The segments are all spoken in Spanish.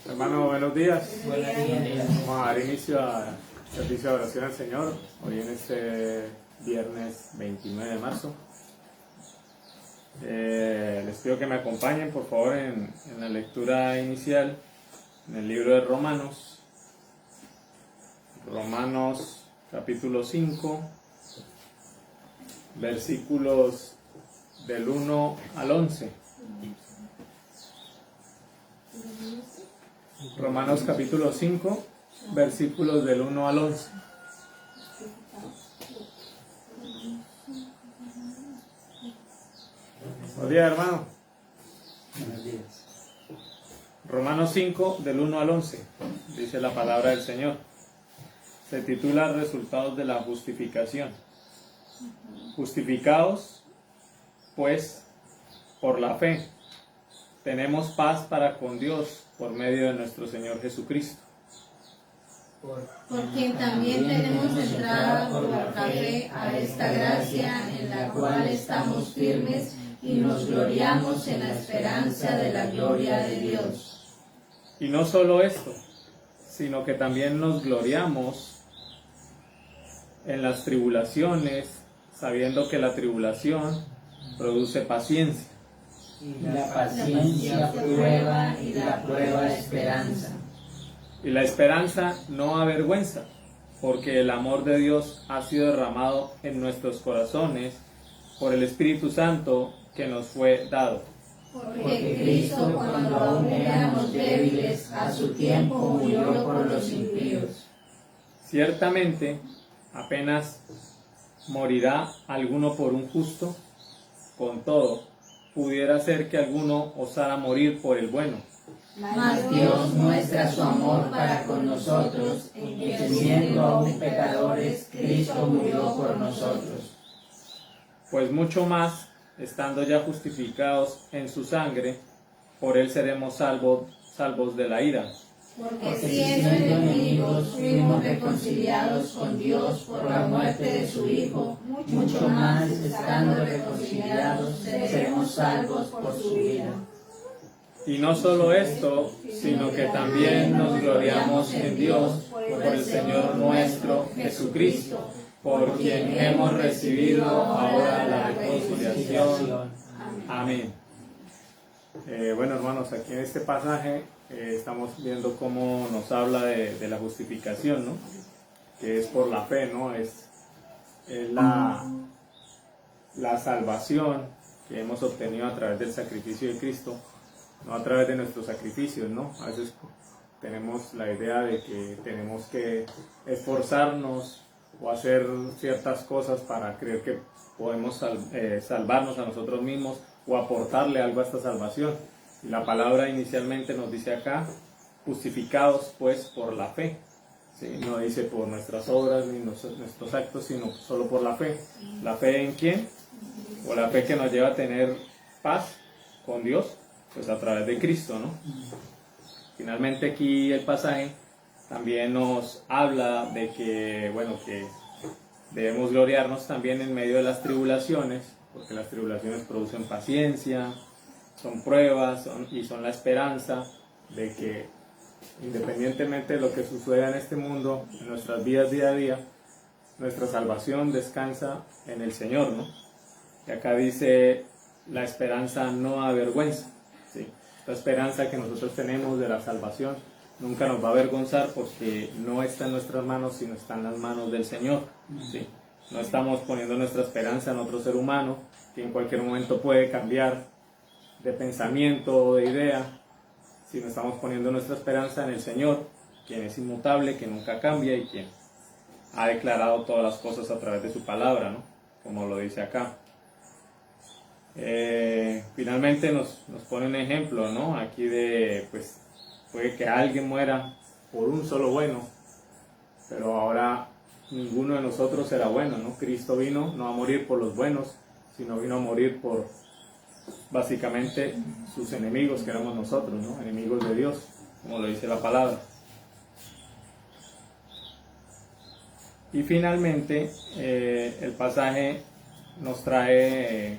Hermano, buenos días. Buenos días. Vamos a dar inicio al servicio de oración al Señor, hoy en este viernes 29 de marzo. Les pido que me acompañen, por favor, en la lectura inicial, en el libro de Romanos. Romanos capítulo 5, versículos del 1 al 11. Romanos capítulo 5, versículos del 1 al 11. Buenos días, hermano. Buenos días. Romanos 5, del 1 al 11, dice la palabra del Señor. Se titula Resultados de la justificación. Justificados, pues, por la fe, tenemos paz para con Dios por medio de nuestro Señor Jesucristo. Por quien también tenemos entrada por la fe a esta gracia en la cual estamos firmes y nos gloriamos en la esperanza de la gloria de Dios. Y no solo esto, sino que también nos gloriamos en las tribulaciones, sabiendo que la tribulación produce paciencia. Y la paciencia prueba y la prueba esperanza. Y la esperanza no avergüenza, porque el amor de Dios ha sido derramado en nuestros corazones por el Espíritu Santo que nos fue dado. Porque Cristo, cuando aún éramos débiles, a su tiempo murió por los impíos. Ciertamente, apenas morirá alguno por un justo, con todo, pudiera ser que alguno osara morir por el bueno. Mas Dios muestra su amor para con nosotros, en que siendo aún pecadores, Cristo murió por nosotros. Pues mucho más, estando ya justificados en su sangre, por él seremos salvos de la ira. Porque siendo enemigos fuimos reconciliados con Dios por la muerte de su Hijo, mucho más estando reconciliados seremos salvos por su vida. Y no solo esto, sino que también nos gloriamos en Dios por el Señor nuestro Jesucristo, por quien hemos recibido ahora la reconciliación. Amén. Bueno, hermanos, aquí en este pasaje estamos viendo cómo nos habla de la justificación, ¿no? Que es por la fe, ¿no? Es la salvación que hemos obtenido a través del sacrificio de Cristo, no a través de nuestros sacrificios, ¿no? A veces tenemos la idea de que tenemos que esforzarnos o hacer ciertas cosas para creer que podemos salvarnos a nosotros mismos o aportarle algo a esta salvación. Y la palabra inicialmente nos dice acá, justificados pues por la fe. ¿Sí? No dice por nuestras obras ni nuestros actos, sino solo por la fe. ¿La fe en quién? O la fe que nos lleva a tener paz con Dios, pues a través de Cristo, ¿no? Finalmente aquí el pasaje también nos habla de que, bueno, que debemos gloriarnos también en medio de las tribulaciones, porque las tribulaciones producen paciencia, son pruebas y son la esperanza de que independientemente de lo que suceda en este mundo, en nuestras vidas día a día, nuestra salvación descansa en el Señor, ¿no? Y acá dice, la esperanza no avergüenza, ¿sí? La esperanza que nosotros tenemos de la salvación nunca nos va a avergonzar porque no está en nuestras manos, sino está en las manos del Señor, ¿sí? No estamos poniendo nuestra esperanza en otro ser humano que en cualquier momento puede cambiar de pensamiento o de idea, sino estamos poniendo nuestra esperanza en el Señor, quien es inmutable, que nunca cambia y quien ha declarado todas las cosas a través de su palabra, ¿no? Como lo dice acá. Finalmente nos pone un ejemplo, ¿no? Aquí de, pues, puede que alguien muera por un solo bueno, pero ahora ninguno de nosotros será bueno, ¿no? Cristo vino no a morir por los buenos, sino vino a morir por, básicamente, sus enemigos, que éramos nosotros, ¿no? Enemigos de Dios, como lo dice la palabra. Y finalmente, el pasaje nos trae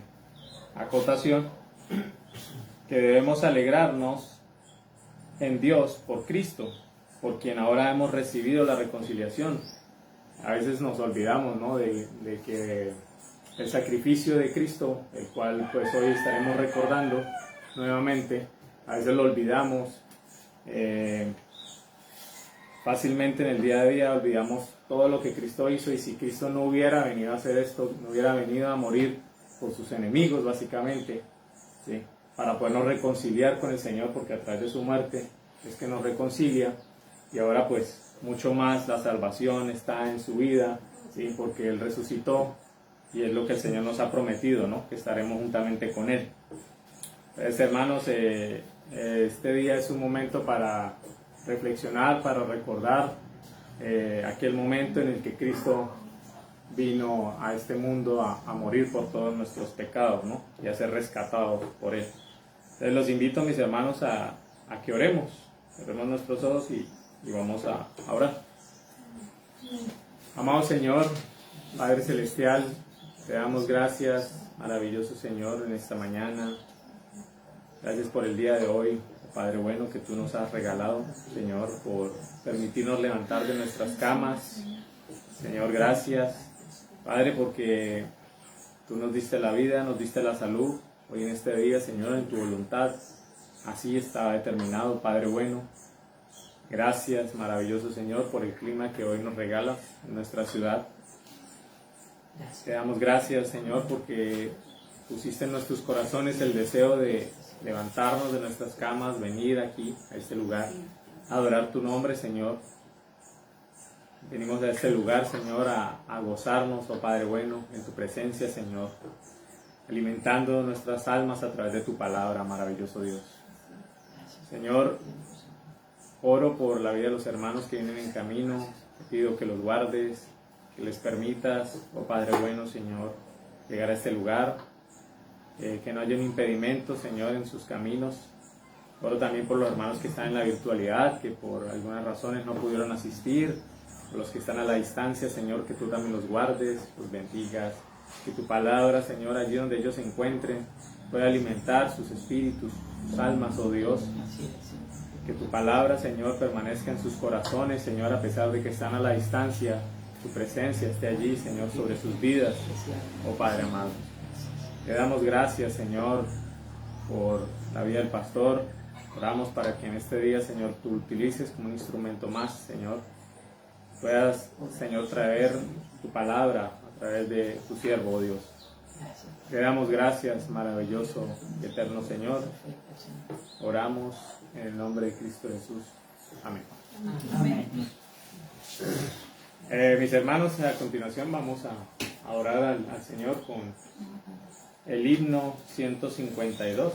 acotación que debemos alegrarnos en Dios por Cristo, por quien ahora hemos recibido la reconciliación. A veces nos olvidamos, ¿no?, de que el sacrificio de Cristo, el cual pues hoy estaremos recordando nuevamente, a veces lo olvidamos. Fácilmente en el día a día olvidamos todo lo que Cristo hizo, y si Cristo no hubiera venido a hacer esto, no hubiera venido a morir por sus enemigos básicamente, ¿sí?, para podernos reconciliar con el Señor, porque a través de su muerte es que nos reconcilia, y ahora pues mucho más la salvación está en su vida, ¿sí?, porque Él resucitó, y es lo que el Señor nos ha prometido, ¿no?, que estaremos juntamente con Él. Entonces, hermanos, este día es un momento para reflexionar, para recordar aquel momento en el que Cristo vino a este mundo a morir por todos nuestros pecados, ¿no?, y a ser rescatados por Él. Entonces los invito, mis hermanos, a que oremos nuestros ojos y vamos a orar. Amado Señor, Padre Celestial, te damos gracias, maravilloso Señor, en esta mañana. Gracias por el día de hoy, Padre bueno, que tú nos has regalado, Señor, por permitirnos levantar de nuestras camas. Señor, gracias, Padre, porque tú nos diste la vida, nos diste la salud. Hoy en este día, Señor, en tu voluntad, así está determinado, Padre bueno. Gracias, maravilloso Señor, por el clima que hoy nos regala en nuestra ciudad. Te damos gracias, Señor, porque pusiste en nuestros corazones el deseo de levantarnos de nuestras camas, venir aquí, a este lugar, a adorar tu nombre, Señor. Venimos a este lugar, Señor, a gozarnos, oh Padre bueno, en tu presencia, Señor, alimentando nuestras almas a través de tu palabra, maravilloso Dios. Señor, oro por la vida de los hermanos que vienen en camino. Te pido que los guardes, que les permitas, oh Padre bueno, Señor, llegar a este lugar, que no haya un impedimento, Señor, en sus caminos. Oro también por los hermanos que están en la virtualidad, que por algunas razones no pudieron asistir, por los que están a la distancia, Señor, que tú también los guardes, los bendigas, que tu palabra, Señor, allí donde ellos se encuentren, pueda alimentar sus espíritus, sus almas, oh Dios. Que tu palabra, Señor, permanezca en sus corazones, Señor, a pesar de que están a la distancia. Tu presencia esté allí, Señor, sobre sus vidas, oh Padre amado. Te damos gracias, Señor, por la vida del pastor. Oramos para que en este día, Señor, tú utilices como un instrumento más, Señor. Puedas, Señor, traer tu palabra a través de tu siervo, oh Dios. Te damos gracias, maravilloso y eterno Señor. Oramos en el nombre de Cristo Jesús. Amén. Amén. Mis hermanos, a continuación vamos a orar al Señor con el himno 152.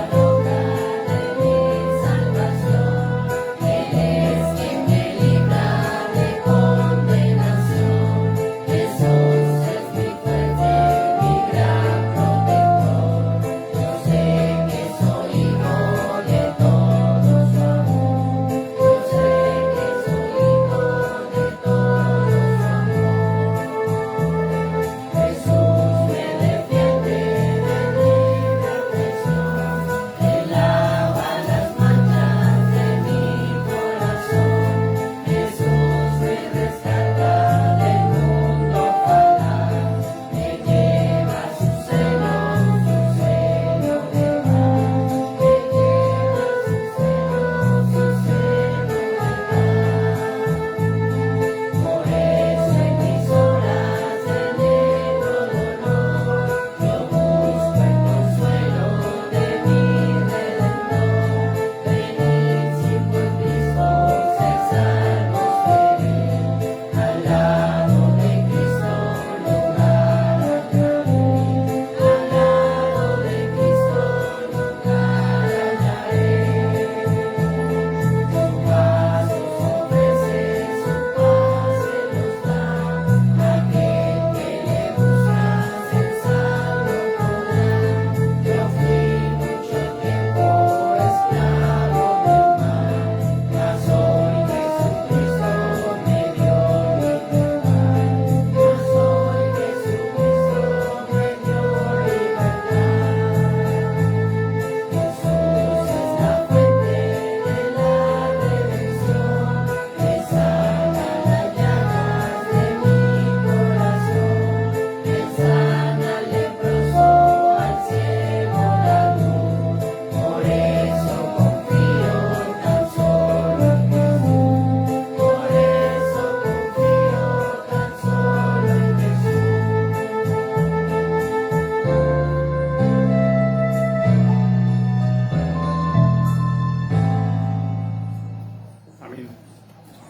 La roca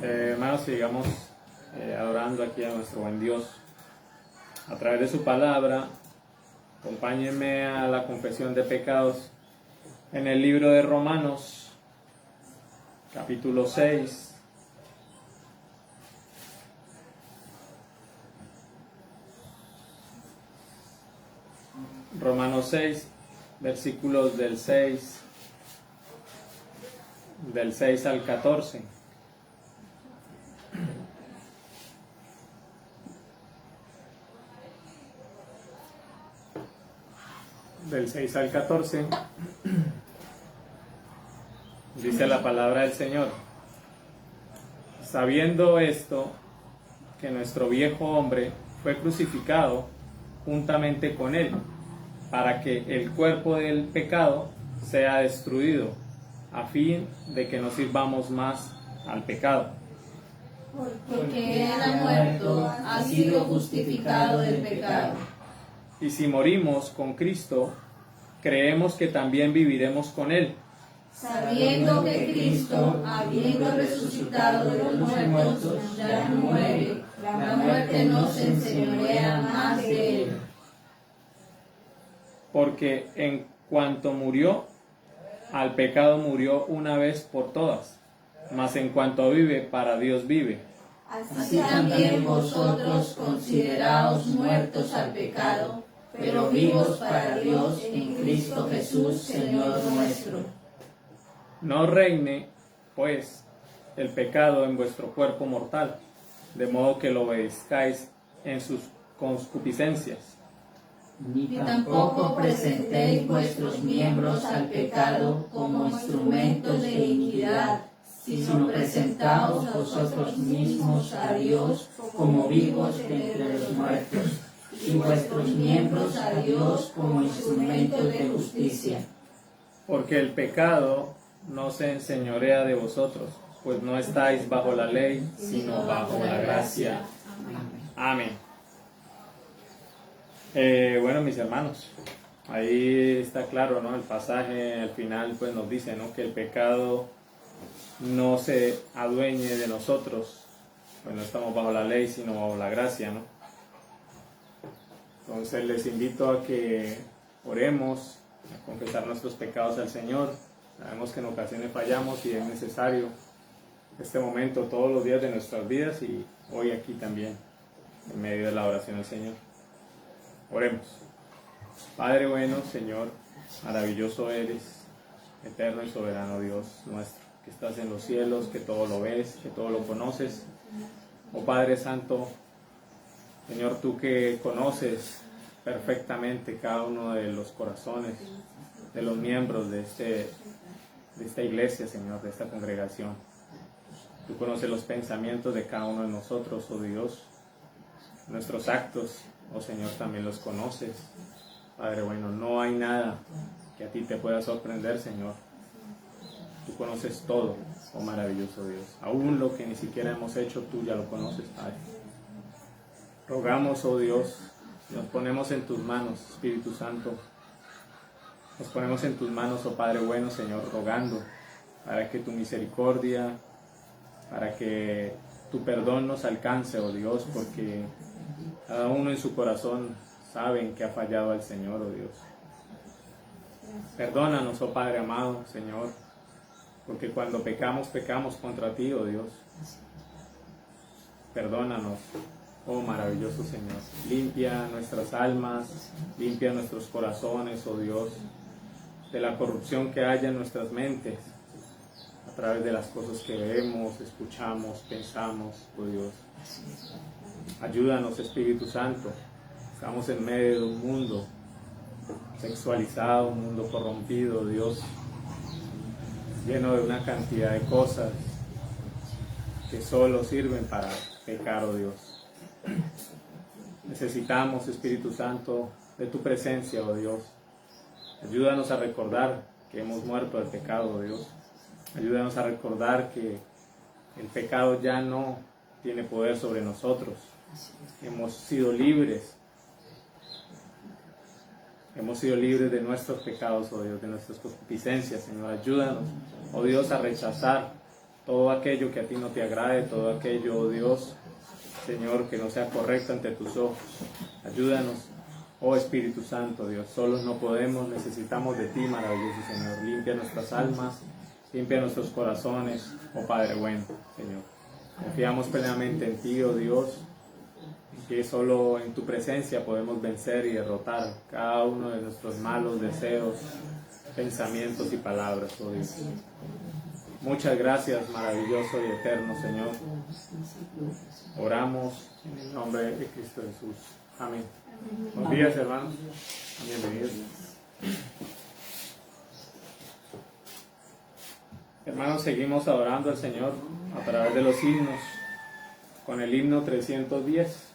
Hermanos, sigamos adorando aquí a nuestro buen Dios a través de su palabra. Acompáñenme a la confesión de pecados en el libro de Romanos, capítulo 6. Romanos 6, versículos del 6 al 14. Del 6 al 14 dice la palabra del Señor: sabiendo esto, que nuestro viejo hombre fue crucificado juntamente con él, para que el cuerpo del pecado sea destruido, a fin de que no sirvamos más al pecado. Porque él ha muerto, ha sido justificado del pecado. Y si morimos con Cristo, creemos que también viviremos con él. Sabiendo que Cristo, habiendo resucitado de los muertos, ya no muere, la muerte no se enseñorea más de él. Porque en cuanto murió, al pecado murió una vez por todas, mas en cuanto vive, para Dios vive. Así también vosotros consideraos muertos al pecado, pero vivos para Dios en Cristo Jesús, Señor nuestro. No reine, pues, el pecado en vuestro cuerpo mortal, de modo que lo obedezcáis en sus concupiscencias. Ni tampoco presentéis vuestros miembros al pecado como instrumentos de iniquidad, sino presentaos vosotros mismos a Dios como vivos entre los muertos, y vuestros miembros a Dios como instrumentos de justicia. Porque el pecado no se enseñorea de vosotros, pues no estáis bajo la ley, sino bajo la gracia. Amén. Bueno, mis hermanos, ahí está claro, ¿no? El pasaje al final pues nos dice, ¿no?, que el pecado no se adueñe de nosotros, pues no estamos bajo la ley, sino bajo la gracia, ¿no? Entonces les invito a que oremos, a confesar nuestros pecados al Señor. Sabemos que en ocasiones fallamos y es necesario este momento todos los días de nuestras vidas y hoy aquí también, en medio de la oración al Señor. Oremos. Padre bueno, Señor, maravilloso eres, eterno y soberano Dios nuestro, que estás en los cielos, que todo lo ves, que todo lo conoces. Oh Padre Santo, Señor, tú que conoces perfectamente cada uno de los corazones de los miembros de esta iglesia, Señor, de esta congregación. Tú conoces los pensamientos de cada uno de nosotros, oh Dios, nuestros actos, oh Señor, también los conoces. Padre bueno, no hay nada que a ti te pueda sorprender, Señor. Tú conoces todo, oh maravilloso Dios. Aún lo que ni siquiera hemos hecho, tú ya lo conoces, Padre. Rogamos, oh Dios, nos ponemos en tus manos, Espíritu Santo. Nos ponemos en tus manos, oh Padre bueno, Señor, rogando para que tu misericordia, para que tu perdón nos alcance, oh Dios, porque cada uno en su corazón sabe que ha fallado al Señor, oh Dios. Perdónanos, oh Padre amado, Señor, porque cuando pecamos, pecamos contra ti, oh Dios. Perdónanos, oh maravilloso Señor. Limpia nuestras almas, limpia nuestros corazones, oh Dios, de la corrupción que haya en nuestras mentes, a través de las cosas que vemos, escuchamos, pensamos, oh Dios. Ayúdanos, Espíritu Santo. Estamos en medio de un mundo sexualizado, un mundo corrompido, Dios, lleno de una cantidad de cosas que solo sirven para pecar, oh Dios. Necesitamos, Espíritu Santo, de tu presencia, oh Dios. Ayúdanos a recordar que hemos muerto al pecado, oh Dios. Ayúdanos a recordar que el pecado ya no tiene poder sobre nosotros. Hemos sido libres. Hemos sido libres de nuestros pecados, oh Dios, de nuestras concupiscencias, Señor. Ayúdanos, oh Dios, a rechazar todo aquello que a ti no te agrade, todo aquello, oh Dios, Señor, que no sea correcto ante tus ojos. Ayúdanos, oh Espíritu Santo, Dios, solos no podemos, necesitamos de ti, maravilloso Señor. Limpia nuestras almas, limpia nuestros corazones, oh Padre bueno, Señor. Confiamos plenamente en ti, oh Dios, que solo en tu presencia podemos vencer y derrotar cada uno de nuestros malos deseos, pensamientos y palabras, oh Dios. Muchas gracias, maravilloso y eterno Señor. Oramos en el nombre de Cristo Jesús. Amén. Buenos días, hermanos. Bienvenidos. Hermanos, seguimos adorando al Señor a través de los himnos, con el himno 310.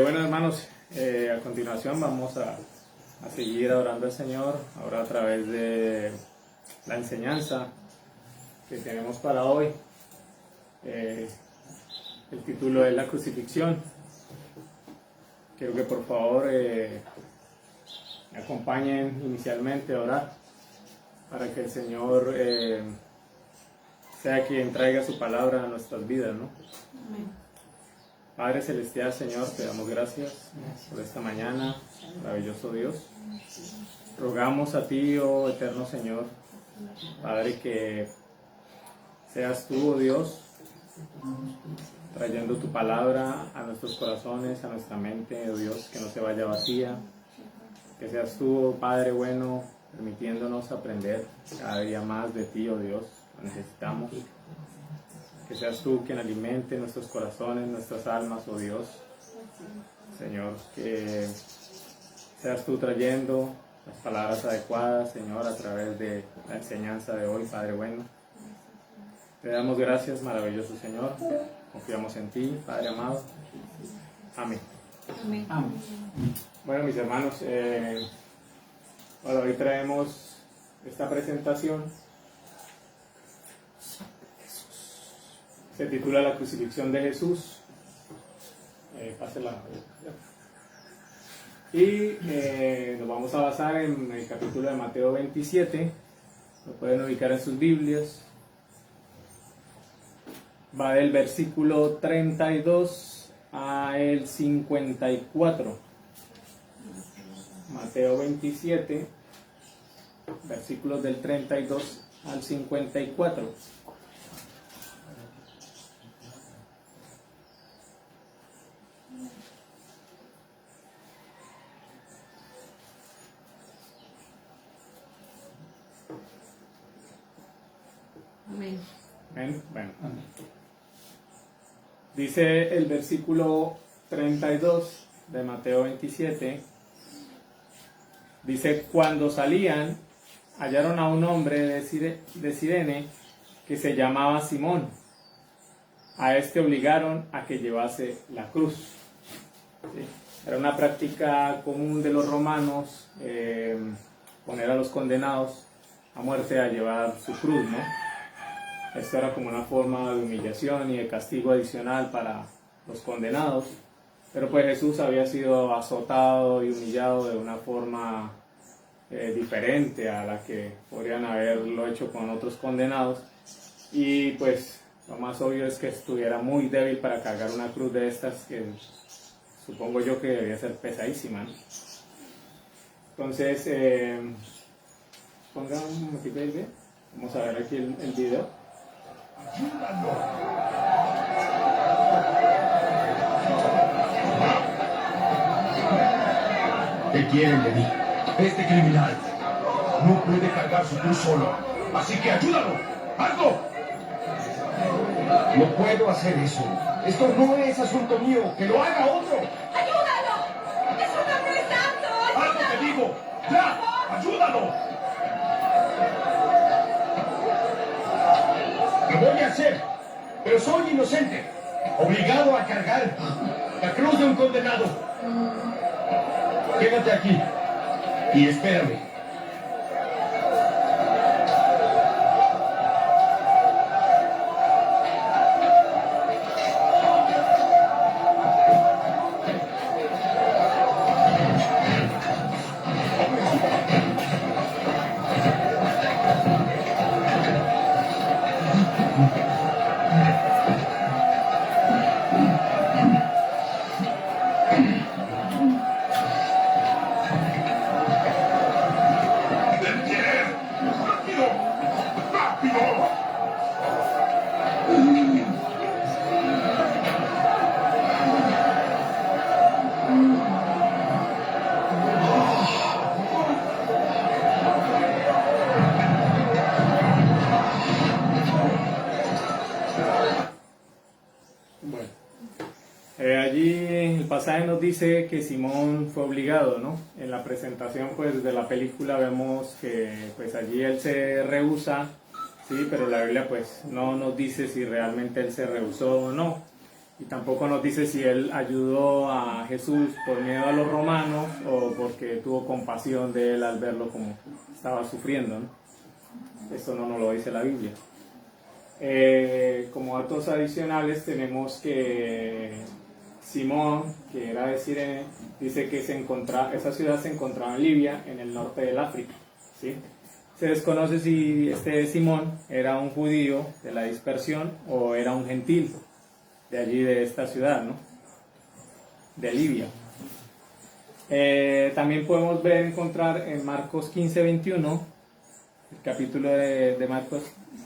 Bueno, hermanos, a continuación vamos a seguir adorando al Señor, ahora a través de la enseñanza que tenemos para hoy. El título es La Crucifixión. Quiero que por favor me acompañen inicialmente a orar para que el Señor sea quien traiga su palabra a nuestras vidas, ¿no? Amén. Padre Celestial, Señor, te damos gracias por esta mañana, maravilloso Dios. Rogamos a ti, oh eterno Señor, Padre, que seas tú, oh Dios, trayendo tu palabra a nuestros corazones, a nuestra mente, oh Dios, que no se vaya vacía. Que seas tú, oh Padre bueno, permitiéndonos aprender cada día más de ti, oh Dios, lo necesitamos. Que seas tú quien alimente nuestros corazones, nuestras almas, oh Dios. Señor, que seas tú trayendo las palabras adecuadas, Señor, a través de la enseñanza de hoy, Padre bueno. Te damos gracias, maravilloso Señor. Confiamos en ti, Padre amado. Amén. Amén. Amén. Bueno, mis hermanos, hoy traemos esta presentación Se titula La crucifixión de Jesús. Pásela. Y nos vamos a basar en el capítulo de Mateo 27. Lo pueden ubicar en sus Biblias. Va del versículo 32 al 54. Mateo 27, versículos del 32 al 54. Amén. Amén. Bueno. Dice el versículo 32 de Mateo 27. Dice, cuando salían, hallaron a un hombre de Cirene que se llamaba Simón. A este obligaron a que llevase la cruz. ¿Sí? Era una práctica común de los romanos poner a los condenados a muerte a llevar su cruz, ¿no? Esto era como una forma de humillación y de castigo adicional para los condenados. Pero pues Jesús había sido azotado y humillado de una forma diferente a la que podrían haberlo hecho con otros condenados. Y pues lo más obvio es que estuviera muy débil para cargar una cruz de estas que supongo yo que debía ser pesadísima, ¿no? Entonces, pongan un momentito ahí, vamos a ver aquí el video. ¿Qué quieren de mí? Este criminal no puede cargar su cruz solo, así que ayúdalo, hazlo. No puedo hacer eso. Esto no es asunto mío, que lo haga otro. ¡Ayúdalo! ¡Es un hombre santo! ¡Haz lo que digo! ¡Ya! ¡Ayúdalo! Lo voy a hacer, pero soy inocente, obligado a cargar la cruz de un condenado. Quédate aquí y espérame. Allí el pasaje nos dice que Simón fue obligado, ¿no? En la presentación pues de la película vemos que pues allí él se rehúsa, sí, pero la Biblia pues no nos dice si realmente él se rehusó o no, y tampoco nos dice si él ayudó a Jesús por miedo a los romanos o porque tuvo compasión de él al verlo como estaba sufriendo, ¿no? Esto no nos lo dice la Biblia. Como datos adicionales tenemos que Simón, que era de Cirene, dice que esa ciudad se encontraba en Libia, en el norte del África, ¿sí? Se desconoce si este Simón era un judío de la dispersión o era un gentil de allí, de esta ciudad, ¿no? De Libia. También podemos encontrar en Marcos 15:21, el capítulo de Marcos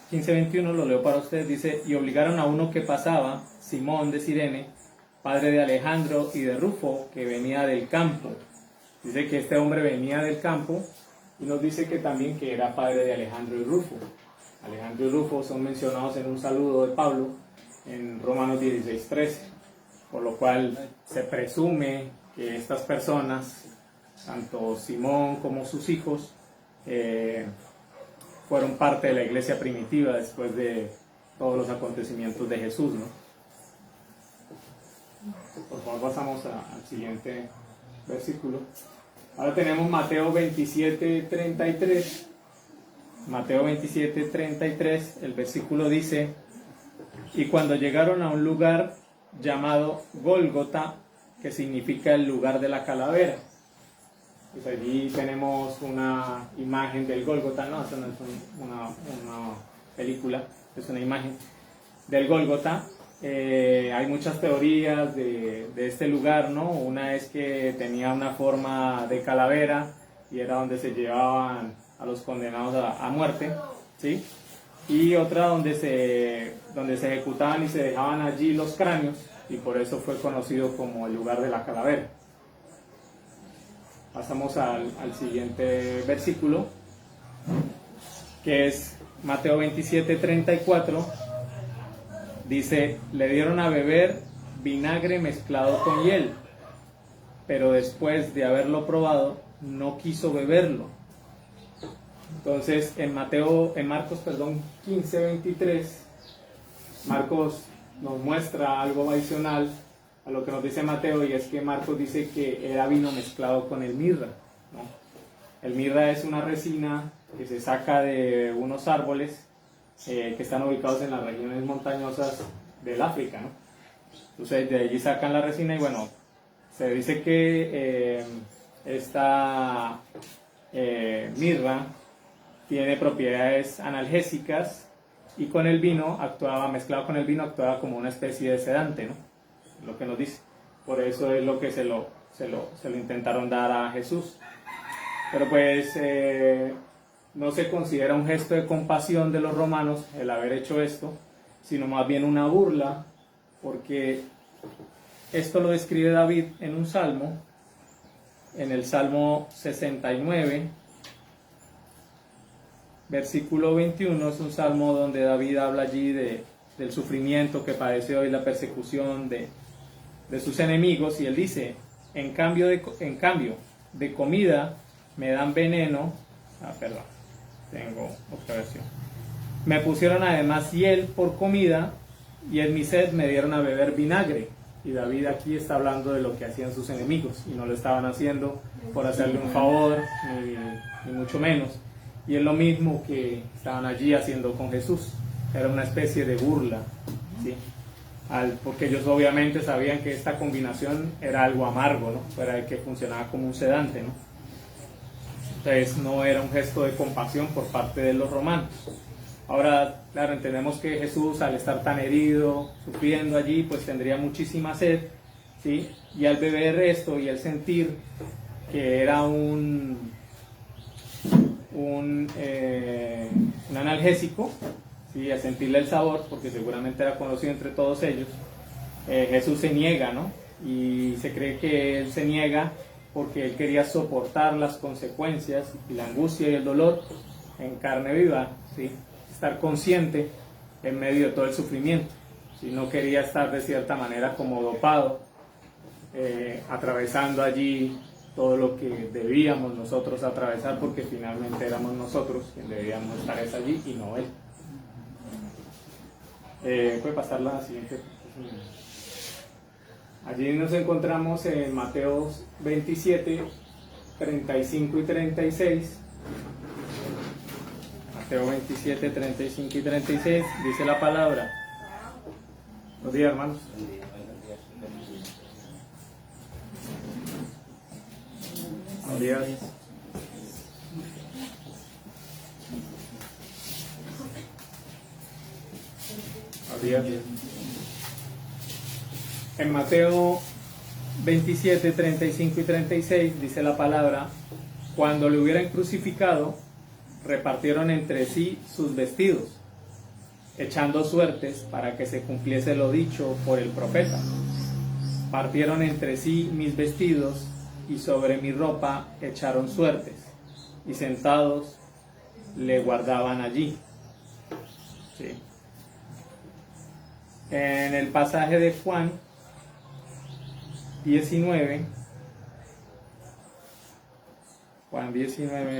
15:21, lo leo para ustedes, dice: y obligaron a uno que pasaba, Simón de Cirene, padre de Alejandro y de Rufo, que venía del campo. Dice que este hombre venía del campo y nos dice que también que era padre de Alejandro y Rufo. Alejandro y Rufo son mencionados en un saludo de Pablo en Romanos 16:13, por lo cual se presume que estas personas, tanto Simón como sus hijos, fueron parte de la iglesia primitiva después de todos los acontecimientos de Jesús, ¿no? Por favor, pasamos al siguiente versículo. Ahora tenemos Mateo 27:33. Mateo 27:33, el versículo dice: Y cuando llegaron a un lugar llamado Gólgota, que significa el lugar de la calavera, pues allí tenemos una imagen del Gólgota, no, eso no es una película, es una imagen del Gólgota. Hay muchas teorías de este lugar, ¿no? Una es que tenía una forma de calavera y era donde se llevaban a los condenados a muerte, ¿sí? Y otra donde se ejecutaban y se dejaban allí los cráneos, y por eso fue conocido como el lugar de la calavera. Pasamos al siguiente versículo, que es Mateo 27:34. Dice: le dieron a beber vinagre mezclado con hiel, pero después de haberlo probado, no quiso beberlo. Entonces, en Marcos 15:23, Marcos nos muestra algo adicional a lo que nos dice Mateo, y es que Marcos dice que era vino mezclado con el mirra, ¿no? El mirra es una resina que se saca de unos árboles que están ubicados en las regiones montañosas del África, ¿no? Entonces de allí sacan la resina, y bueno, se dice que esta mirra tiene propiedades analgésicas, y con el vino mezclado con el vino actuaba como una especie de sedante, ¿no? Lo que nos dice. Por eso es lo que se lo intentaron dar a Jesús. Pero pues no se considera un gesto de compasión de los romanos el haber hecho esto, sino más bien una burla, porque esto lo describe David en un salmo, en el Salmo 69, versículo 21. Es un salmo donde David habla allí del sufrimiento que padeció y la persecución de sus enemigos, y él dice: en cambio de comida me dan veneno. Tengo otra versión. Me pusieron además hiel por comida, y en mi sed me dieron a beber vinagre. Y David aquí está hablando de lo que hacían sus enemigos, y no lo estaban haciendo por hacerle un favor, ni mucho menos. Y es lo mismo que estaban allí haciendo con Jesús. Era una especie de burla, ¿sí? Porque ellos obviamente sabían que esta combinación era algo amargo, ¿no? Era el que funcionaba como un sedante, ¿no? Entonces no era un gesto de compasión por parte de los romanos. Ahora, claro, entendemos que Jesús, al estar tan herido, sufriendo allí, pues tendría muchísima sed, ¿sí? Y al beber esto y al sentir que era un analgésico, ¿sí? Al sentirle el sabor, porque seguramente era conocido entre todos ellos, Jesús se niega, ¿no? Y se cree que él se niega porque él quería soportar las consecuencias y la angustia y el dolor en carne viva, ¿sí? Estar consciente en medio de todo el sufrimiento. ¿Sí? No quería estar de cierta manera como dopado, atravesando allí todo lo que debíamos nosotros atravesar, porque finalmente éramos nosotros quienes debíamos estar allí y no él. Puede pasar la siguiente. Allí nos encontramos en Mateo 27, 35 y 36. Mateo 27, 35 y 36, dice la palabra. Buenos días, hermanos. Buenos días. Buenos días. En Mateo 27, 35 y 36 dice la palabra: cuando le hubieran crucificado, repartieron entre sí sus vestidos, echando suertes para que se cumpliese lo dicho por el profeta. Partieron entre sí mis vestidos, y sobre mi ropa echaron suertes, y sentados le guardaban allí. Sí. En el pasaje de Juan 19,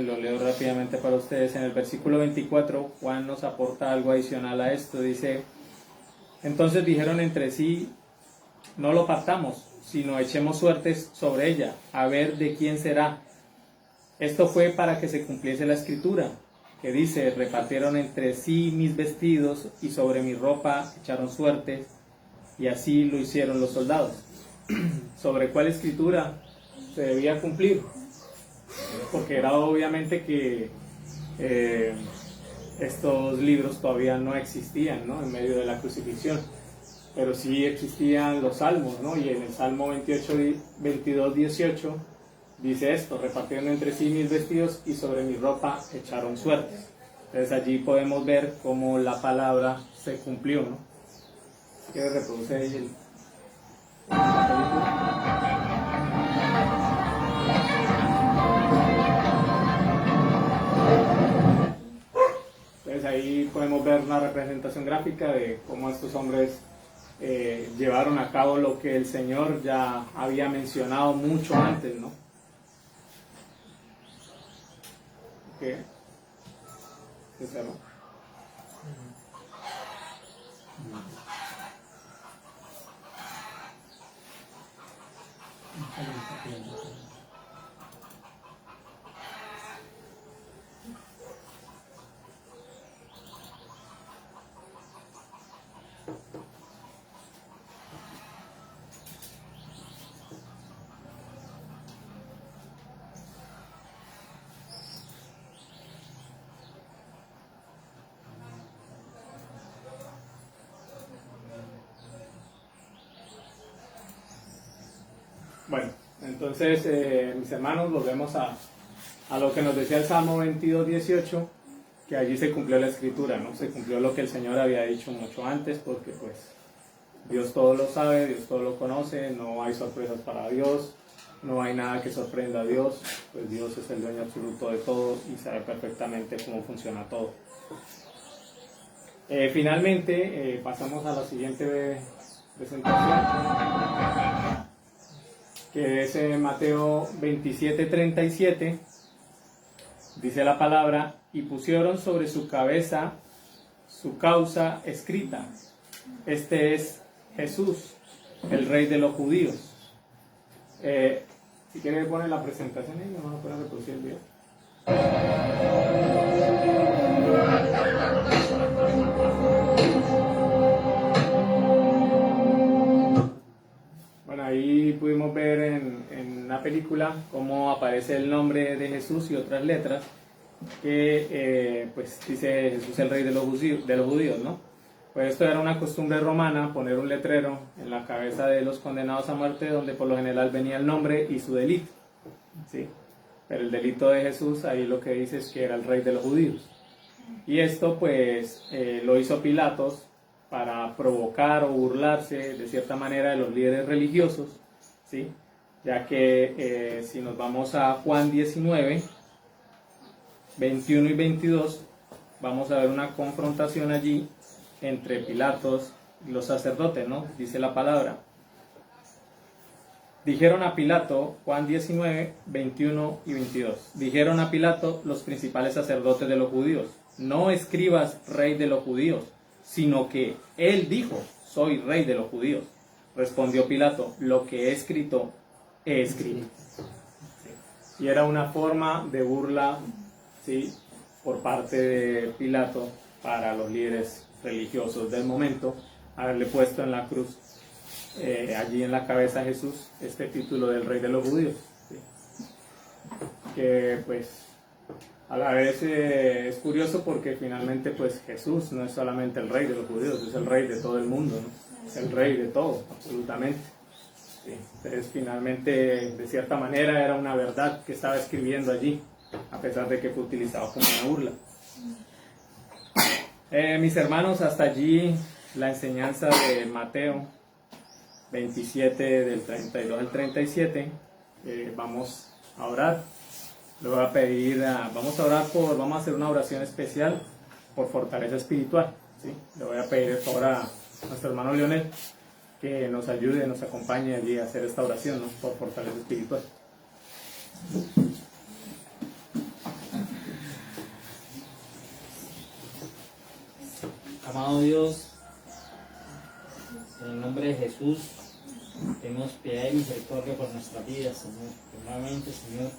lo leo rápidamente para ustedes. En el versículo 24, Juan nos aporta algo adicional a esto. Dice: entonces dijeron entre sí: no lo partamos, sino echemos suertes sobre ella, a ver de quién será. Esto fue para que se cumpliese la escritura: que dice: repartieron entre sí mis vestidos y sobre mi ropa echaron suertes, y así lo hicieron los soldados. ¿Sobre cuál escritura se debía cumplir? Porque era obviamente que estos libros todavía no existían, ¿no?, en medio de la crucifixión, pero sí existían los salmos, ¿no? Y en el Salmo 22, 18 dice esto: repartieron entre sí mis vestidos y sobre mi ropa echaron suertes. Entonces allí podemos ver cómo la palabra se cumplió, ¿no? Si quieres reproducir ahí la película. Entonces ahí podemos ver una representación gráfica de cómo estos hombres llevaron a cabo lo que el Señor ya había mencionado mucho antes, ¿no? ¿Qué? ¿Se cerró? Bueno, entonces, mis hermanos, volvemos a lo que nos decía el Salmo 22, 18, que allí se cumplió la escritura, ¿no? Se cumplió lo que el Señor había dicho mucho antes, porque pues Dios todo lo sabe, Dios todo lo conoce, no hay sorpresas para Dios, no hay nada que sorprenda a Dios, pues Dios es el dueño absoluto de todo y sabe perfectamente cómo funciona todo. Finalmente, pasamos a la siguiente presentación, que es Mateo 27, 37, dice la palabra: y pusieron sobre su cabeza su causa escrita: este es Jesús, el Rey de los judíos. Si quieren poner la presentación ahí, vamos a poner a reproducir el video. Bueno, ahí pudimos ver en la película cómo aparece el nombre de Jesús y otras letras que pues dice Jesús el Rey de los judíos, ¿no? Pues esto era una costumbre romana, poner un letrero en la cabeza de los condenados a muerte donde por lo general venía el nombre y su delito, ¿sí? Pero el delito de Jesús ahí lo que dice es que era el Rey de los judíos. Y esto pues lo hizo Pilatos para provocar o burlarse de cierta manera de los líderes religiosos, ¿sí? Ya que si nos vamos a Juan 19, 21 y 22, vamos a ver una confrontación allí entre Pilatos y los sacerdotes, ¿no? Dice la palabra: dijeron a Pilato, Juan 19, 21 y 22, dijeron a Pilato los principales sacerdotes de los judíos: no escribas Rey de los judíos, sino que él dijo: soy Rey de los judíos. Respondió Pilato: lo que he escrito, he escrito. Y era una forma de burla, ¿sí?, por parte de Pilato para los líderes religiosos del momento, haberle puesto en la cruz, allí en la cabeza a Jesús, este título del Rey de los judíos, ¿sí? Que pues a la vez es curioso porque finalmente pues Jesús no es solamente el Rey de los judíos, es el Rey de todo el mundo, ¿no? Es el Rey de todo, absolutamente. Sí. Entonces finalmente, de cierta manera, era una verdad que estaba escribiendo allí, a pesar de que fue utilizado como una burla. Mis hermanos, hasta allí la enseñanza de Mateo 27 del 32 al 37. Vamos a orar. Le voy a pedir, vamos a hacer una oración especial por fortaleza espiritual, ¿sí? Le voy a pedir el favor a nuestro hermano Leonel que nos ayude, nos acompañe allí a hacer esta oración, ¿no?, por fortaleza espiritual. Amado Dios, en el nombre de Jesús, tenemos piedad y misericordia por nuestras vidas, Señor. Primeramente, Señor,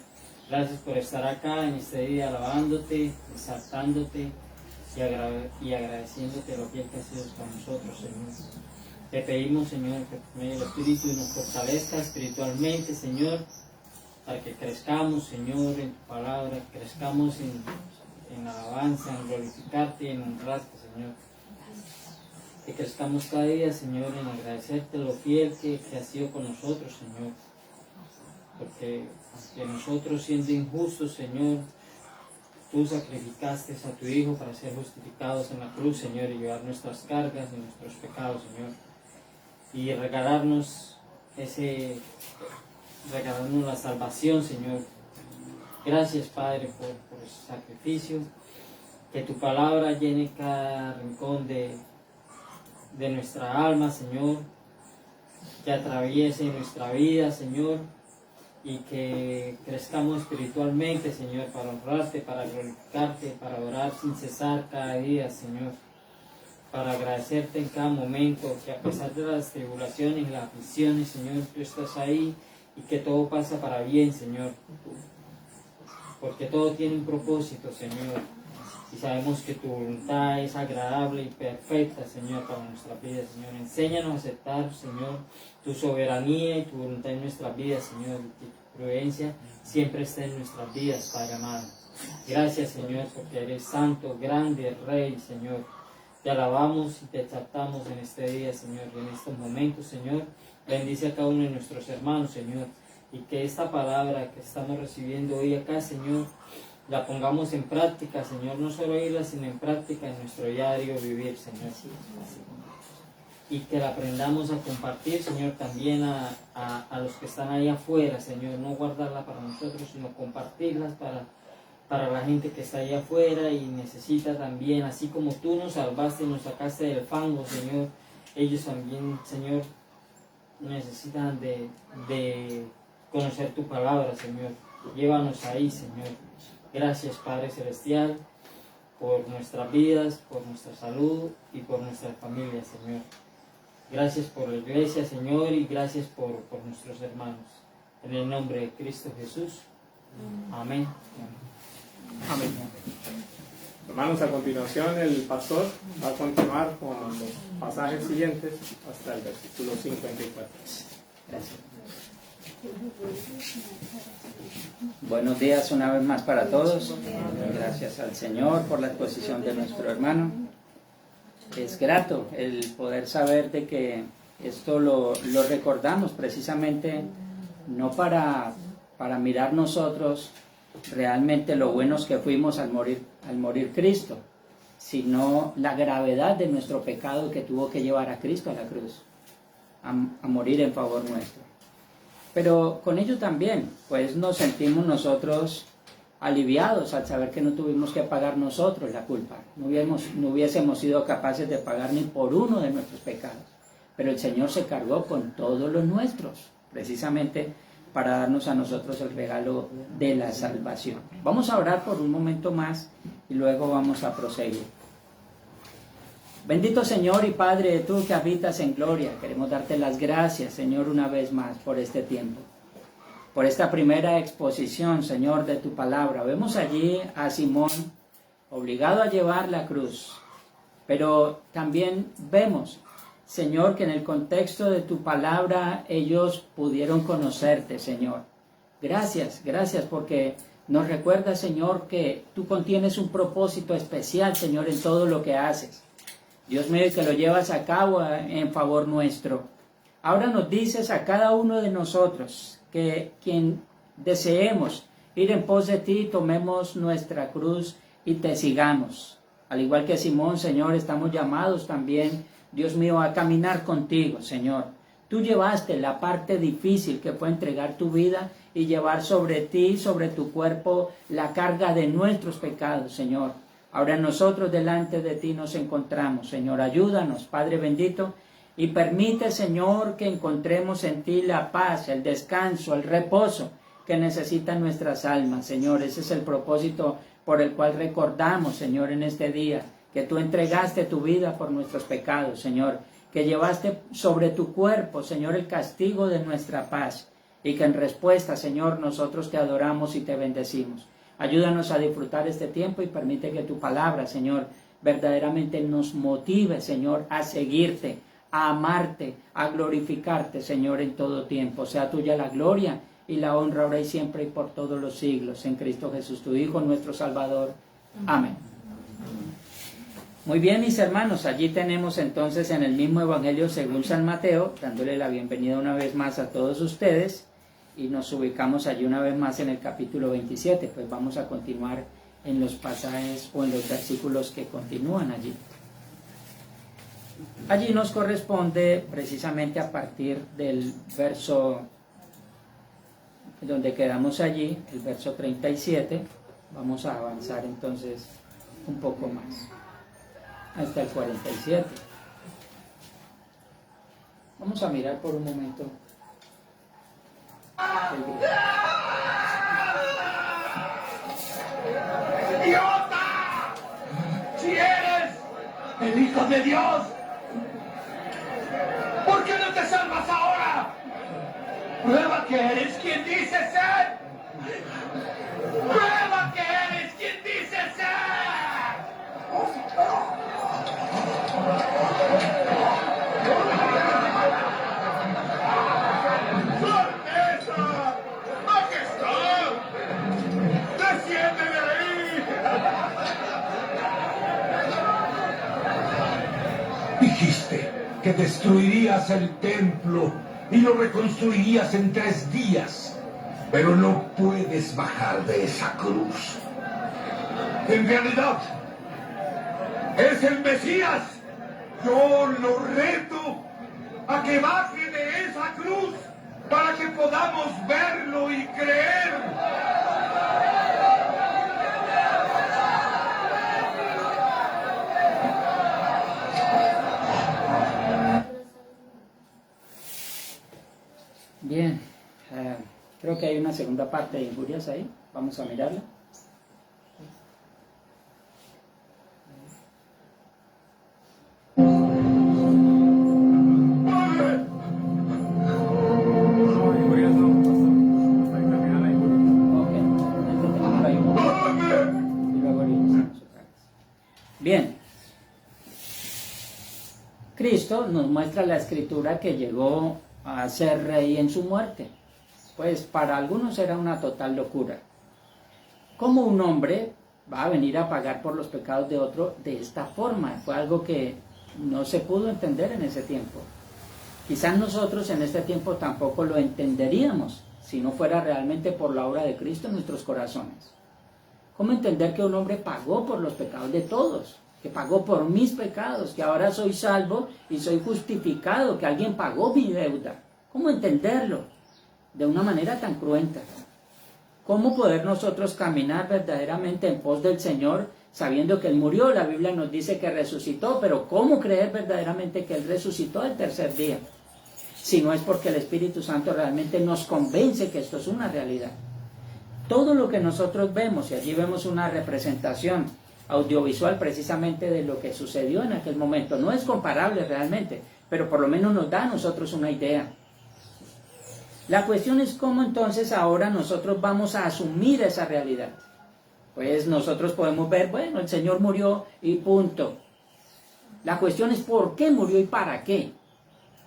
Gracias por estar acá en este día alabándote, exaltándote y agradeciéndote lo fiel que has sido con nosotros, Señor. Te pedimos, Señor, que por medio del Espíritu nos fortalezca espiritualmente, Señor, para que crezcamos, Señor, en tu palabra, crezcamos en alabanza, en glorificarte y en honrarte, Señor. Que crezcamos cada día, Señor, en agradecerte lo fiel que has sido con nosotros, Señor. Porque nosotros, siendo injustos, Señor, tú sacrificaste a tu Hijo para ser justificados en la cruz, Señor, y llevar nuestras cargas y nuestros pecados, Señor. Y regalarnos la salvación, Señor. Gracias, Padre, por ese sacrificio. Que tu palabra llene cada rincón de nuestra alma, Señor. Que atraviese nuestra vida, Señor. Y que crezcamos espiritualmente, Señor, para honrarte, para glorificarte, para orar sin cesar cada día, Señor. Para agradecerte en cada momento, que a pesar de las tribulaciones y las aflicciones, Señor, tú estás ahí y que todo pasa para bien, Señor. Porque todo tiene un propósito, Señor. Y sabemos que tu voluntad es agradable y perfecta, Señor, para nuestra vida, Señor. Enséñanos a aceptar, Señor, tu soberanía y tu voluntad en nuestras vidas, Señor. Y tu prudencia siempre esté en nuestras vidas, Padre amado. Gracias, Señor, porque eres santo, grande, Rey, Señor. Te alabamos y te exaltamos en este día, Señor, y en estos momentos, Señor. Bendice a cada uno de nuestros hermanos, Señor. Y que esta palabra que estamos recibiendo hoy acá, Señor, la pongamos en práctica, Señor, no solo oírla, sino en práctica en nuestro diario vivir, Señor. Y que la aprendamos a compartir, Señor, también a los que están ahí afuera, Señor, no guardarla para nosotros, sino compartirlas para la gente que está allá afuera y necesita también, así como tú nos salvaste y nos sacaste del fango, Señor, ellos también, Señor, necesitan de conocer tu palabra, Señor. Llévanos ahí, Señor. Gracias, Padre Celestial, por nuestras vidas, por nuestra salud y por nuestra familia, Señor. Gracias por la iglesia, Señor, y gracias por nuestros hermanos. En el nombre de Cristo Jesús. Amén. Amén. Hermanos, a continuación el pastor va a continuar con los pasajes siguientes hasta el versículo 54. Gracias. Buenos días una vez más para todos. Gracias al Señor por la exposición de nuestro hermano. Es grato el poder saber de que esto lo recordamos precisamente no para mirar nosotros realmente lo buenos que fuimos al morir Cristo, sino la gravedad de nuestro pecado que tuvo que llevar a Cristo a la cruz, a morir en favor nuestro. Pero con ello también, pues nos sentimos nosotros aliviados al saber que no tuvimos que pagar nosotros la culpa. No hubiésemos sido capaces de pagar ni por uno de nuestros pecados. Pero el Señor se cargó con todos los nuestros, precisamente para darnos a nosotros el regalo de la salvación. Vamos a orar por un momento más y luego vamos a proseguir. Bendito Señor y Padre, tú que habitas en gloria, queremos darte las gracias, Señor, una vez más por este tiempo, por esta primera exposición, Señor, de tu palabra. Vemos allí a Simón obligado a llevar la cruz, pero también vemos, Señor, que en el contexto de tu palabra ellos pudieron conocerte, Señor. Gracias porque nos recuerda, Señor, que tú contienes un propósito especial, Señor, en todo lo que haces. Dios mío, que lo llevas a cabo en favor nuestro. Ahora nos dices a cada uno de nosotros que quien deseemos ir en pos de ti, tomemos nuestra cruz y te sigamos. Al igual que Simón, Señor, estamos llamados también, Dios mío, a caminar contigo, Señor. Tú llevaste la parte difícil que fue entregar tu vida y llevar sobre ti, sobre tu cuerpo, la carga de nuestros pecados, Señor. Ahora nosotros delante de ti nos encontramos, Señor. Ayúdanos, Padre bendito, y permite, Señor, que encontremos en ti la paz, el descanso, el reposo que necesitan nuestras almas, Señor. Ese es el propósito por el cual recordamos, Señor, en este día, que tú entregaste tu vida por nuestros pecados, Señor, que llevaste sobre tu cuerpo, Señor, el castigo de nuestra paz, y que en respuesta, Señor, nosotros te adoramos y te bendecimos. Ayúdanos a disfrutar este tiempo y permite que tu palabra, Señor, verdaderamente nos motive, Señor, a seguirte, a amarte, a glorificarte, Señor, en todo tiempo. Sea tuya la gloria y la honra ahora y siempre y por todos los siglos. En Cristo Jesús, tu Hijo, nuestro Salvador. Amén. Muy bien, mis hermanos, allí tenemos entonces en el mismo Evangelio según San Mateo, dándole la bienvenida una vez más a todos ustedes, y nos ubicamos allí una vez más en el capítulo 27, pues vamos a continuar en los pasajes o en los versículos que continúan allí. Allí nos corresponde precisamente a partir del verso donde quedamos allí, el verso 37, vamos a avanzar entonces un poco más, hasta el 47. Vamos a mirar por un momento el video. ¡Idiota! ¡Si eres el Hijo de Dios! ¿Por qué no te salvas ahora? ¡Prueba que eres quien dices ser! ¡Prueba que eres quien dices ser! ¡Alteza! ¡Majestad! ¡Desciende de ahí! Dijiste que destruirías el templo y lo reconstruirías en 3 días, pero no puedes bajar de esa cruz. En realidad, es el Mesías. Yo lo reto a que baje de esa cruz para que podamos verlo y creer. Bien, creo que hay una segunda parte de injurias ahí, vamos a mirarla. Bien, Cristo nos muestra la escritura que llegó a ser rey en su muerte. Pues para algunos era una total locura. ¿Cómo un hombre va a venir a pagar por los pecados de otro de esta forma? Fue algo que no se pudo entender en ese tiempo. Quizás nosotros en este tiempo tampoco lo entenderíamos si no fuera realmente por la obra de Cristo en nuestros corazones. ¿Cómo entender que un hombre pagó por los pecados de todos? Que pagó por mis pecados, que ahora soy salvo y soy justificado, que alguien pagó mi deuda. ¿Cómo entenderlo de una manera tan cruenta? ¿Cómo poder nosotros caminar verdaderamente en pos del Señor sabiendo que Él murió? La Biblia nos dice que resucitó, pero ¿cómo creer verdaderamente que Él resucitó al tercer día? Si no es porque el Espíritu Santo realmente nos convence que esto es una realidad. Todo lo que nosotros vemos, y allí vemos una representación audiovisual precisamente de lo que sucedió en aquel momento, no es comparable realmente, pero por lo menos nos da a nosotros una idea. La cuestión es cómo entonces ahora nosotros vamos a asumir esa realidad. Pues nosotros podemos ver, bueno, el Señor murió y punto. La cuestión es por qué murió y para qué.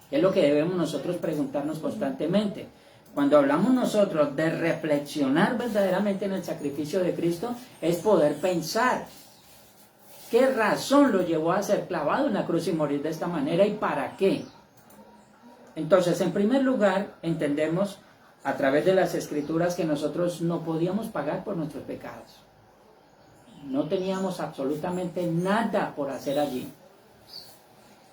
Es lo que debemos nosotros preguntarnos constantemente. Cuando hablamos nosotros de reflexionar verdaderamente en el sacrificio de Cristo, es poder pensar qué razón lo llevó a ser clavado en la cruz y morir de esta manera y para qué. Entonces, en primer lugar, entendemos a través de las Escrituras que nosotros no podíamos pagar por nuestros pecados. No teníamos absolutamente nada por hacer allí.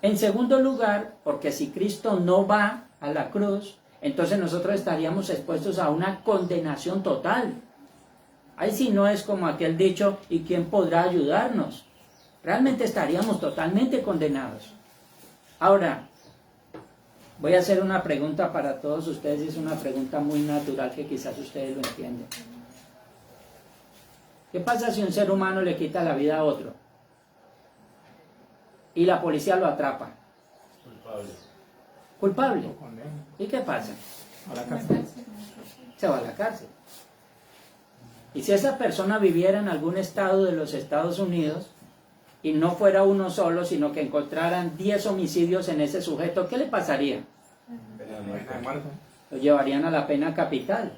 En segundo lugar, porque si Cristo no va a la cruz, entonces nosotros estaríamos expuestos a una condenación total. Ahí sí no es como aquel dicho, ¿y quién podrá ayudarnos? Realmente estaríamos totalmente condenados. Ahora, voy a hacer una pregunta para todos ustedes, y es una pregunta muy natural que quizás ustedes lo entienden. ¿Qué pasa si un ser humano le quita la vida a otro? Y la policía lo atrapa. Culpable. ¿Y qué pasa? A la cárcel. Se va a la cárcel. Y si esa persona viviera en algún estado de los Estados Unidos y no fuera uno solo, sino que encontraran 10 homicidios en ese sujeto, ¿qué le pasaría? Lo llevarían a la pena capital.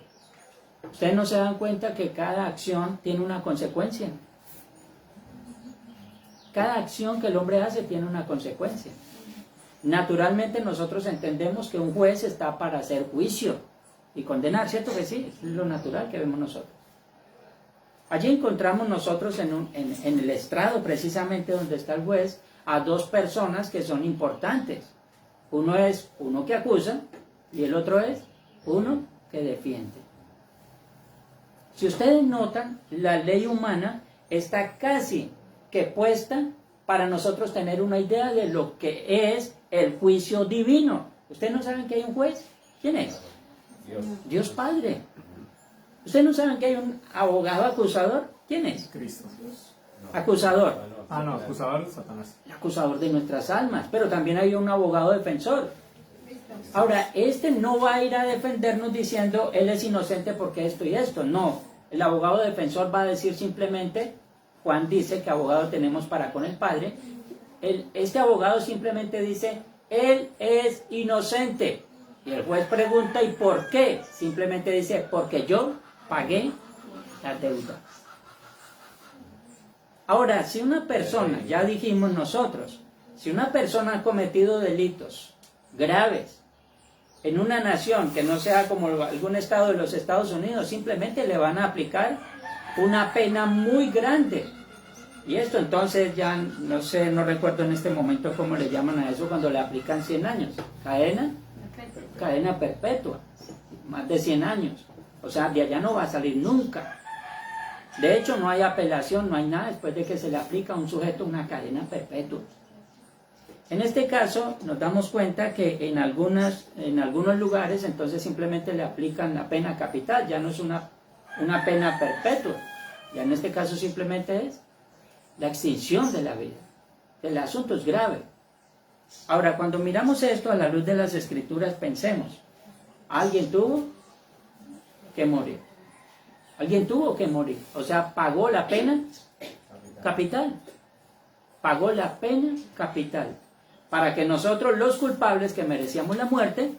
Ustedes no se dan cuenta que cada acción tiene una consecuencia. Cada acción que el hombre hace tiene una consecuencia. Naturalmente nosotros entendemos que un juez está para hacer juicio y condenar, ¿cierto que sí? Es lo natural que vemos nosotros. Allí encontramos nosotros en el estrado, precisamente donde está el juez, a dos personas que son importantes. Uno es uno que acusa y el otro es uno que defiende. Si ustedes notan, la ley humana está casi que puesta para nosotros tener una idea de lo que es el juicio divino. ¿Ustedes no saben que hay un juez? ¿Quién es? Dios Padre. ¿Ustedes no saben que hay un abogado acusador? ¿Quién es? Cristo. Acusador. Ah, no, acusador, Satanás. El acusador de nuestras almas. Pero también hay un abogado defensor. Ahora, este no va a ir a defendernos diciendo, él es inocente porque esto y esto. No, el abogado defensor va a decir simplemente, Juan dice que abogado tenemos para con el Padre. Este abogado simplemente dice, él es inocente. Y el juez pregunta, ¿y por qué? Simplemente dice, porque yo pagué la deuda. Ahora, si una persona, ya dijimos nosotros, si una persona ha cometido delitos graves en una nación que no sea como algún estado de los Estados Unidos, simplemente le van a aplicar una pena muy grande. Y esto entonces ya, no sé, no recuerdo en este momento cómo le llaman a eso cuando le aplican 100 años. Cadena perpetua, más de 100 años. O sea, de allá no va a salir nunca. De hecho, no hay apelación, no hay nada después de que se le aplica a un sujeto una cadena perpetua. En este caso, nos damos cuenta que en algunos lugares, entonces simplemente le aplican la pena capital, ya no es una pena perpetua. Ya en este caso simplemente es la extinción de la vida. El asunto es grave. Ahora, cuando miramos esto a la luz de las Escrituras, pensemos, alguien tuvo que morir. Alguien tuvo que morir. O sea, pagó la pena capital. Pagó la pena capital. Para que nosotros, los culpables que merecíamos la muerte,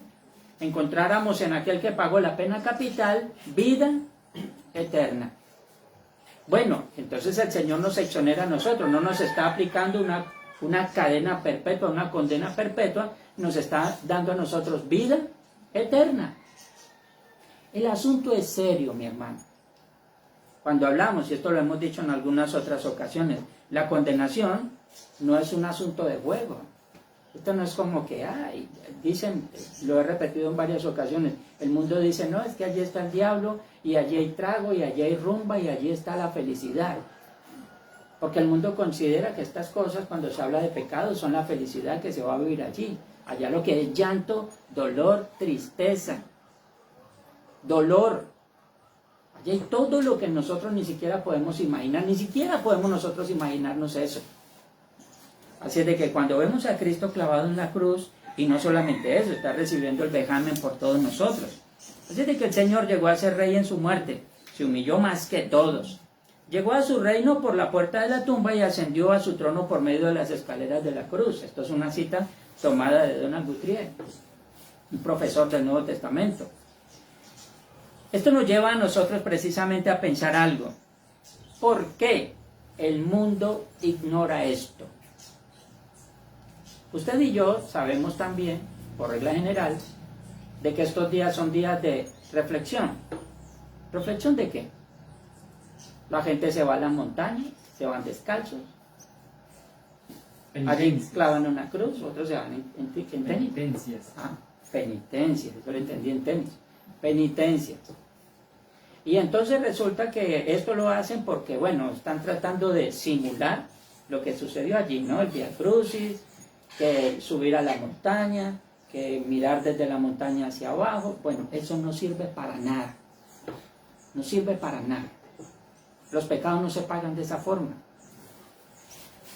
encontráramos en aquel que pagó la pena capital vida eterna. Bueno, entonces el Señor nos exonera a nosotros, no nos está aplicando una cadena perpetua, una condena perpetua, nos está dando a nosotros vida eterna. El asunto es serio, mi hermano. Cuando hablamos, y esto lo hemos dicho en algunas otras ocasiones, la condenación no es un asunto de juego. Esto no es como que, dicen, lo he repetido en varias ocasiones, el mundo dice, no, es que allí está el diablo, y allí hay trago, y allí hay rumba, y allí está la felicidad. Porque el mundo considera que estas cosas, cuando se habla de pecado, son la felicidad que se va a vivir allí. Allá lo que es llanto, dolor, tristeza, dolor. Allí hay todo lo que nosotros ni siquiera podemos imaginar, ni siquiera podemos nosotros imaginarnos eso. Así es de que cuando vemos a Cristo clavado en la cruz, y no solamente eso, está recibiendo el vejamen por todos nosotros. Así es de que el Señor llegó a ser rey en su muerte, se humilló más que todos. Llegó a su reino por la puerta de la tumba y ascendió a su trono por medio de las escaleras de la cruz. Esto es una cita tomada de Donald Guthrie, un profesor del Nuevo Testamento. Esto nos lleva a nosotros precisamente a pensar algo. ¿Por qué el mundo ignora esto? Usted y yo sabemos también, por regla general, de que estos días son días de reflexión. ¿Reflexión de qué? La gente se va a la montaña, se van descalzos. Allí clavan una cruz, otros se van en tenis. Penitencias. Penitencias, eso lo entendí en tenis. Penitencias. Y entonces resulta que esto lo hacen porque, bueno, están tratando de simular lo que sucedió allí, ¿no? El Vía Crucis, que subir a la montaña, que mirar desde la montaña hacia abajo. Bueno, eso no sirve para nada. No sirve para nada. Los pecados no se pagan de esa forma.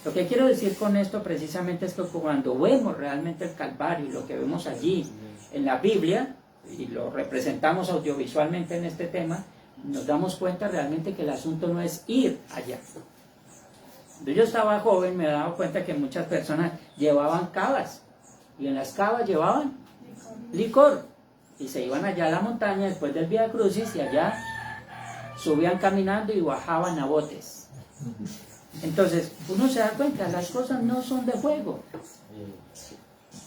Lo que quiero decir con esto precisamente es que cuando vemos realmente el Calvario y lo que vemos allí en la Biblia, y lo representamos audiovisualmente en este tema, nos damos cuenta realmente que el asunto no es ir allá. Cuando yo estaba joven me daba cuenta que muchas personas llevaban cavas, y en las cavas llevaban licor, y se iban allá a la montaña después del Vía Crucis, y allá subían caminando y bajaban a botes. Entonces uno se da cuenta, las cosas no son de juego.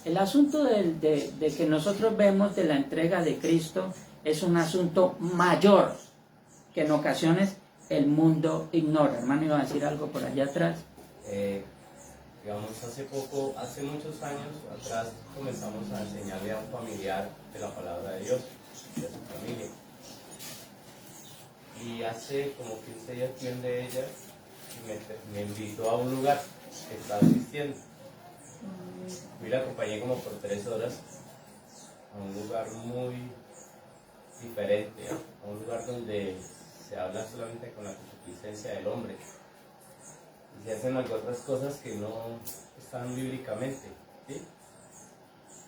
El asunto de que nosotros vemos de la entrega de Cristo es un asunto mayor que en ocasiones el mundo ignora. Hermano, iba a decir algo por allá atrás. Digamos, hace muchos años atrás comenzamos a enseñarle a un familiar de la palabra de Dios, de su familia. Y hace como 15 días fui de ella y me invitó a un lugar que estaba asistiendo. Fui y la acompañé como por 3 horas a un lugar muy diferente, a un lugar donde se habla solamente con la concupiscencia del hombre y se hacen otras cosas que no están bíblicamente, ¿sí?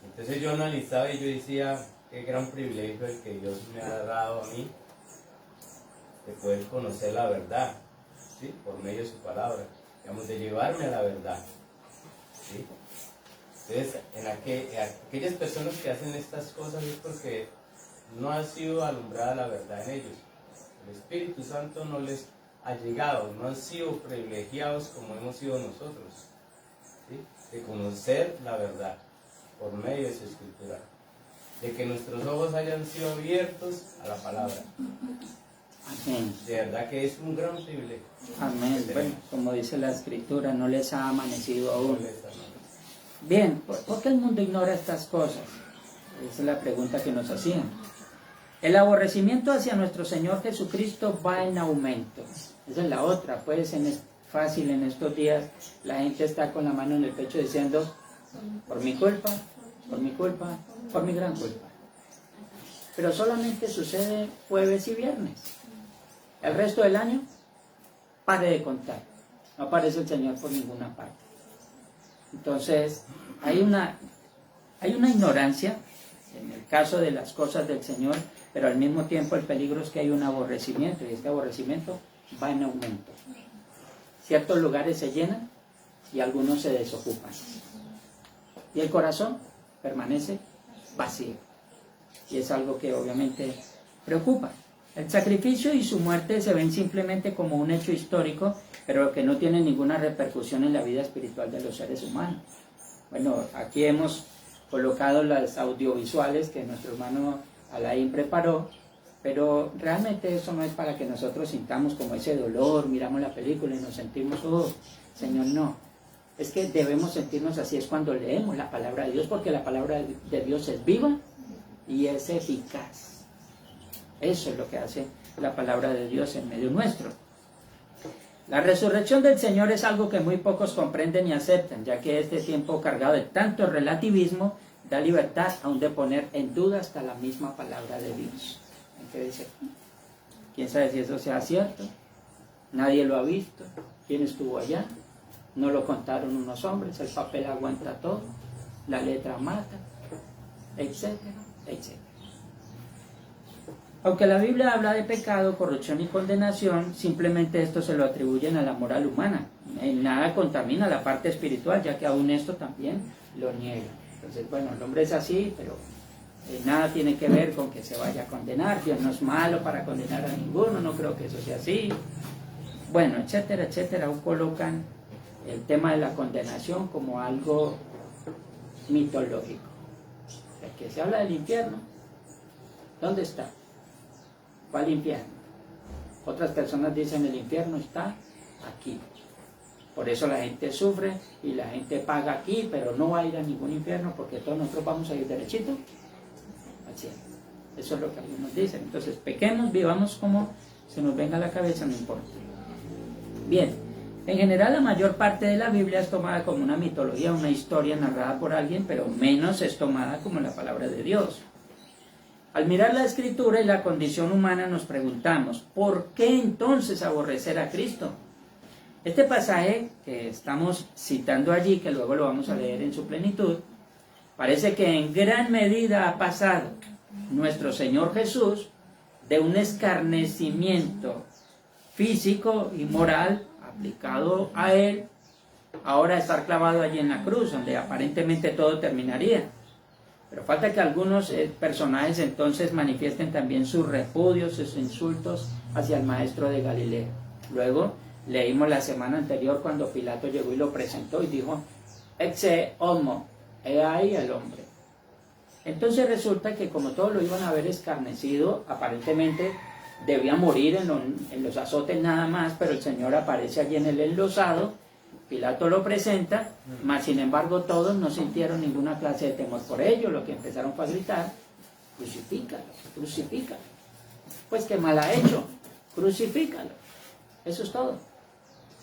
Entonces yo analizaba y yo decía, qué gran privilegio el que Dios me ha dado a mí de poder conocer la verdad, ¿sí? Por medio de su palabra, digamos, de llevarme a la verdad, ¿sí? Entonces, aquellas personas que hacen estas cosas es porque no ha sido alumbrada la verdad en ellos. El Espíritu Santo no les ha llegado, no han sido privilegiados como hemos sido nosotros, ¿sí? De conocer la verdad por medio de su Escritura, de que nuestros ojos hayan sido abiertos a la palabra. Amén. De verdad que es un gran privilegio. Amén. Bueno, como dice la Escritura, no les ha amanecido aún. No les amanece. Bien, ¿por qué el mundo ignora estas cosas? Esa es la pregunta que nos hacían. El aborrecimiento hacia nuestro Señor Jesucristo va en aumento. Esa es la otra. Pues es fácil en estos días, la gente está con la mano en el pecho diciendo, por mi culpa, por mi culpa, por mi gran culpa. Pero solamente sucede jueves y viernes. El resto del año, pare de contar. No aparece el Señor por ninguna parte. Entonces, hay una ignorancia en el caso de las cosas del Señor, pero al mismo tiempo el peligro es que hay un aborrecimiento, y este aborrecimiento va en aumento. Ciertos lugares se llenan y algunos se desocupan. Y el corazón permanece vacío. Y es algo que obviamente preocupa. El sacrificio y su muerte se ven simplemente como un hecho histórico, pero que no tiene ninguna repercusión en la vida espiritual de los seres humanos. Bueno, aquí hemos colocado las audiovisuales que nuestro hermano Alain preparó, pero realmente eso no es para que nosotros sintamos como ese dolor, miramos la película y nos sentimos, oh, Señor, no. Es que debemos sentirnos así, es cuando leemos la palabra de Dios, porque la palabra de Dios es viva y es eficaz. Eso es lo que hace la palabra de Dios en medio nuestro. La resurrección del Señor es algo que muy pocos comprenden y aceptan, ya que este tiempo cargado de tanto relativismo da libertad aún de poner en duda hasta la misma palabra de Dios. ¿Qué dice? ¿Quién sabe si eso sea cierto? Nadie lo ha visto. ¿Quién estuvo allá? No lo contaron unos hombres. El papel aguanta todo. La letra mata, etcétera, etcétera. Aunque la Biblia habla de pecado, corrupción y condenación, simplemente esto se lo atribuyen a la moral humana. En nada contamina la parte espiritual, ya que aún esto también lo niega. Entonces, bueno, el hombre es así, pero nada tiene que ver con que se vaya a condenar. Dios no es malo para condenar a ninguno, no creo que eso sea así. Bueno, etcétera, etcétera. Aún colocan el tema de la condenación como algo mitológico. O sea, que se habla del infierno. ¿Dónde está? ¿Cuál infierno? Otras personas dicen el infierno está aquí. Por eso la gente sufre y la gente paga aquí, pero no va a ir a ningún infierno porque todos nosotros vamos a ir derechito al cielo. Eso es lo que algunos dicen. Entonces, pequemos, vivamos como se nos venga a la cabeza, no importa. Bien, en general la mayor parte de la Biblia es tomada como una mitología, una historia narrada por alguien, pero menos es tomada como la palabra de Dios. Al mirar la Escritura y la condición humana nos preguntamos, ¿por qué entonces aborrecer a Cristo? Este pasaje que estamos citando allí, que luego lo vamos a leer en su plenitud, parece que en gran medida ha pasado. nuestro Señor Jesús de un escarnecimiento físico y moral aplicado a Él, ahora estar clavado allí en la cruz, donde aparentemente todo terminaría. Pero falta que algunos personajes entonces manifiesten también sus repudios, sus insultos hacia el maestro de Galilea. Luego leímos la semana anterior cuando Pilato llegó y lo presentó y dijo, exe homo, he ahí el hombre. Entonces resulta que como todos lo iban a ver escarnecido, aparentemente debía morir en los azotes nada más, pero el Señor aparece allí en el enlosado, Pilato lo presenta, mas sin embargo todos no sintieron ninguna clase de temor por ello, lo que empezaron fue a gritar, crucifícalo, crucifícalo. Pues qué mal ha hecho, crucifícalo. Eso es todo.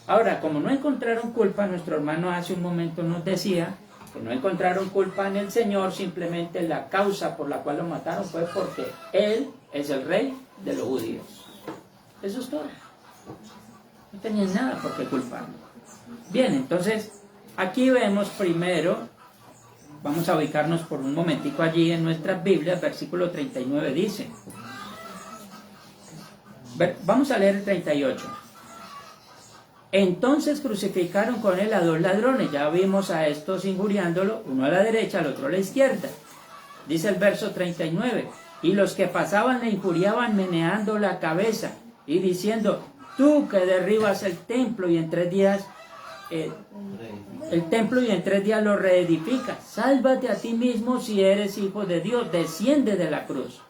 Ahora, como no encontraron culpa, nuestro hermano hace un momento nos decía que no encontraron culpa en el Señor, simplemente la causa por la cual lo mataron fue porque Él es el rey de los judíos. Eso es todo. No tenían nada por qué culparlo. Bien, entonces, aquí vemos primero, vamos a ubicarnos por un momentico allí en nuestras Biblias, versículo 39 dice, vamos a leer el 38. Entonces crucificaron con él a 2 ladrones, ya vimos a estos injuriándolo, uno a la derecha, al otro a la izquierda. Dice el verso 39, y los que pasaban le injuriaban meneando la cabeza y diciendo, tú que derribas el templo y en 3 días lo reedificas, sálvate a ti mismo si eres hijo de Dios, desciende de la cruz.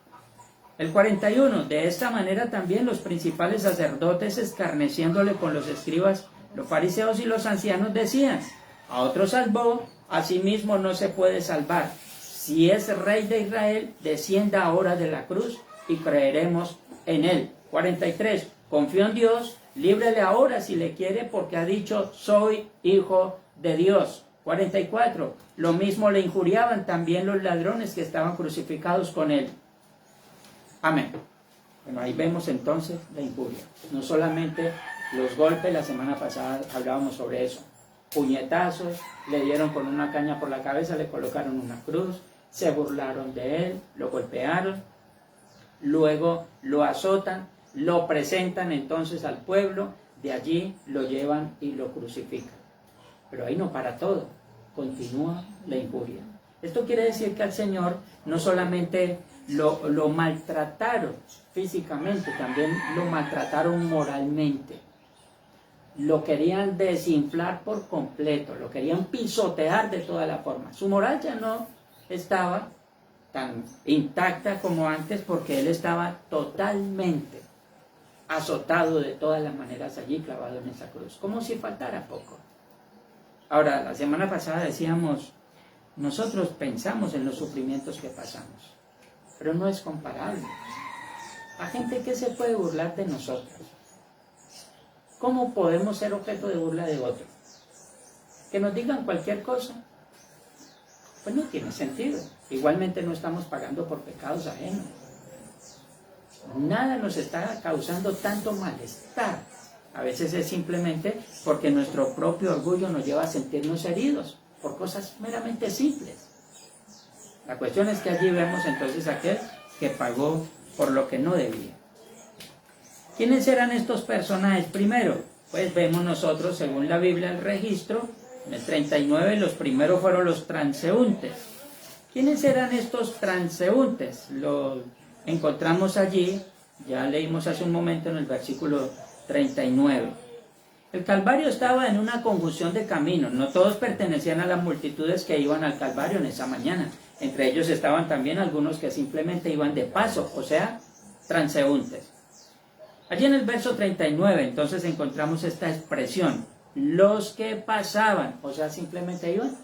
El 41, de esta manera también los principales sacerdotes, escarneciéndole con los escribas, los fariseos y los ancianos, decían, a otro salvó, a sí mismo no se puede salvar. Si es rey de Israel, descienda ahora de la cruz y creeremos en él. 43, confío en Dios, líbrele ahora si le quiere, porque ha dicho, soy hijo de Dios. 44, lo mismo le injuriaban también los ladrones que estaban crucificados con él. Amén. Bueno, ahí vemos entonces la injuria. No solamente los golpes, la semana pasada hablábamos sobre eso. Puñetazos, le dieron con una caña por la cabeza, le colocaron una cruz, se burlaron de él, lo golpearon, luego lo azotan, lo presentan entonces al pueblo, de allí lo llevan y lo crucifican. Pero ahí no para todo, continúa la injuria. Esto quiere decir que al Señor no solamente lo maltrataron físicamente, también lo maltrataron moralmente. Lo querían desinflar por completo, lo querían pisotear de toda la forma. Su moral ya no estaba tan intacta como antes porque él estaba totalmente azotado de todas las maneras allí, clavado en esa cruz, como si faltara poco. Ahora, la semana pasada decíamos, nosotros pensamos en los sufrimientos que pasamos, pero no es comparable. La gente que se puede burlar de nosotros, ¿cómo podemos ser objeto de burla de otros? Que nos digan cualquier cosa, pues no tiene sentido. Igualmente no estamos pagando por pecados ajenos. Nada nos está causando tanto malestar. A veces es simplemente porque nuestro propio orgullo nos lleva a sentirnos heridos por cosas meramente simples. La cuestión es que allí vemos entonces aquel que pagó por lo que no debía. ¿Quiénes eran estos personajes? Primero, pues vemos nosotros, según la Biblia, el registro, en el 39, los primeros fueron los transeúntes. ¿Quiénes eran estos transeúntes? Los encontramos allí, ya leímos hace un momento en el versículo 39. El Calvario estaba en una confusión de caminos, no todos pertenecían a las multitudes que iban al Calvario en esa mañana. Entre ellos estaban también algunos que simplemente iban de paso, o sea, transeúntes. Allí en el verso 39 entonces encontramos esta expresión, los que pasaban, o sea, simplemente iban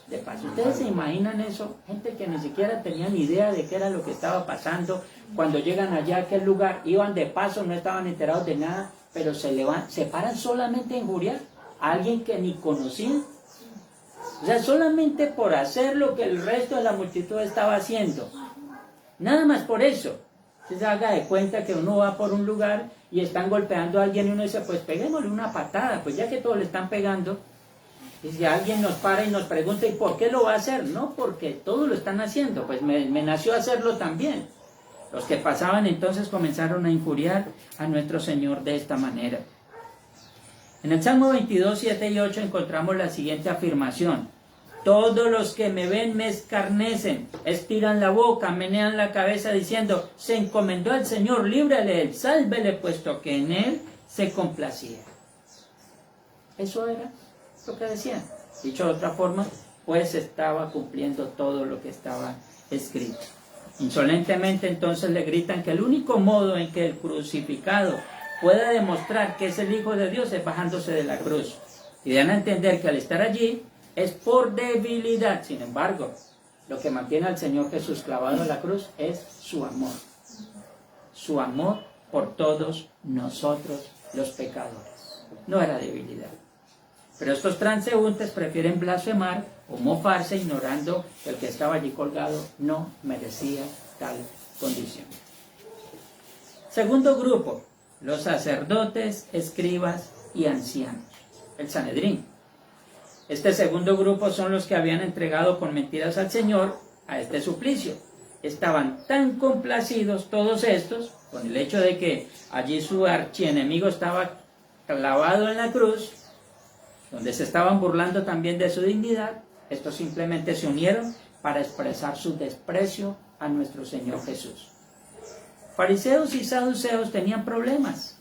de paso. ¿Ustedes se imaginan eso? Gente que ni siquiera tenían idea de qué era lo que estaba pasando. Cuando llegan allá a aquel lugar, iban de paso, no estaban enterados de nada, pero se paran solamente a injuriar a alguien que ni conocían. O sea, solamente por hacer lo que el resto de la multitud estaba haciendo. Nada más por eso. Se haga de cuenta que uno va por un lugar y están golpeando a alguien y uno dice, pues peguémosle una patada, pues ya que todos le están pegando. Y si alguien nos para y nos pregunta, ¿y por qué lo va a hacer? No, porque todos lo están haciendo, pues me nació hacerlo también. Los que pasaban entonces comenzaron a injuriar a nuestro Señor de esta manera. En el Salmo 22, 7 y 8 encontramos la siguiente afirmación. Todos los que me ven me escarnecen, estiran la boca, menean la cabeza diciendo, se encomendó al Señor, líbrale él, sálvele, puesto que en él se complacía. Eso era lo que decían. Dicho de otra forma, pues estaba cumpliendo todo lo que estaba escrito. Insolentemente entonces le gritan que el único modo en que el crucificado pueda demostrar que es el Hijo de Dios es bajándose de la cruz. Y dan a entender que al estar allí es por debilidad. Sin embargo, lo que mantiene al Señor Jesús clavado en la cruz es su amor. Su amor por todos nosotros los pecadores. No era debilidad. Pero estos transeúntes prefieren blasfemar o mofarse ignorando que el que estaba allí colgado no merecía tal condición. Segundo grupo, los sacerdotes, escribas y ancianos, el Sanedrín. Este segundo grupo son los que habían entregado con mentiras al Señor a este suplicio. Estaban tan complacidos todos estos con el hecho de que allí su archienemigo estaba clavado en la cruz, donde se estaban burlando también de su dignidad. Estos simplemente se unieron para expresar su desprecio a nuestro Señor Jesús. Fariseos y saduceos tenían problemas.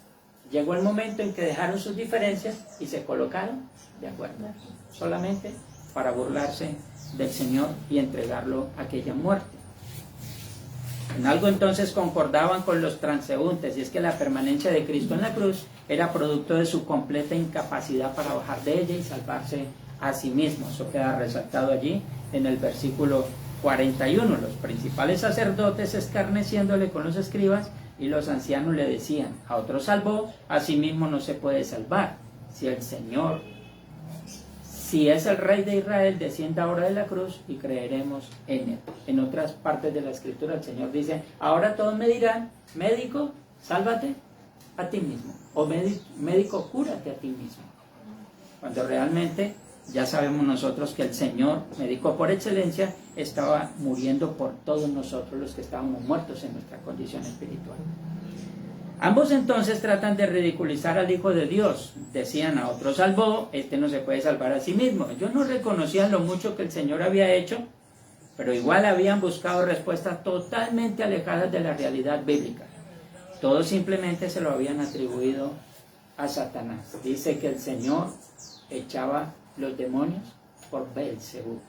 Llegó el momento en que dejaron sus diferencias y se colocaron de acuerdo, solamente para burlarse del Señor y entregarlo a aquella muerte. En algo entonces concordaban con los transeúntes, y es que la permanencia de Cristo en la cruz era producto de su completa incapacidad para bajar de ella y salvarse a sí mismo. Eso queda resaltado allí en el versículo 41. Los principales sacerdotes escarneciéndole con los escribas y los ancianos le decían, a otro salvó, a sí mismo no se puede salvar. Si el Señor, si es el Rey de Israel, descienda ahora de la cruz y creeremos en él. En otras partes de la Escritura el Señor dice, ahora todos me dirán, médico, sálvate a ti mismo, o médico, cúrate a ti mismo. Cuando realmente ya sabemos nosotros que el Señor, médico por excelencia, estaba muriendo por todos nosotros los que estábamos muertos en nuestra condición espiritual. Ambos entonces tratan de ridiculizar al Hijo de Dios. Decían, a otro salvó, este no se puede salvar a sí mismo. Ellos no reconocían lo mucho que el Señor había hecho, pero igual habían buscado respuestas totalmente alejadas de la realidad bíblica. Todos simplemente se lo habían atribuido a Satanás. Dice que el Señor echaba los demonios por Beelzebú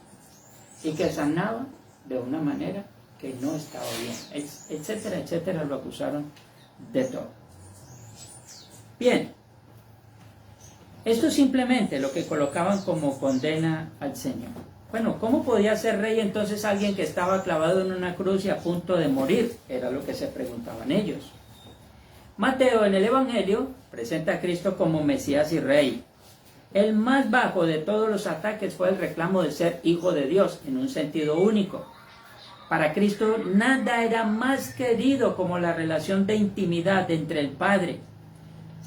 y que sanaba de una manera que no estaba bien, etcétera, etcétera. Lo acusaron de todo. Bien, esto es simplemente lo que colocaban como condena al Señor. Bueno, ¿cómo podía ser rey entonces alguien que estaba clavado en una cruz y a punto de morir? Era lo que se preguntaban ellos. Mateo en el Evangelio presenta a Cristo como Mesías y Rey. El más bajo de todos los ataques fue el reclamo de ser hijo de Dios en un sentido único. Para Cristo nada era más querido como la relación de intimidad entre el Padre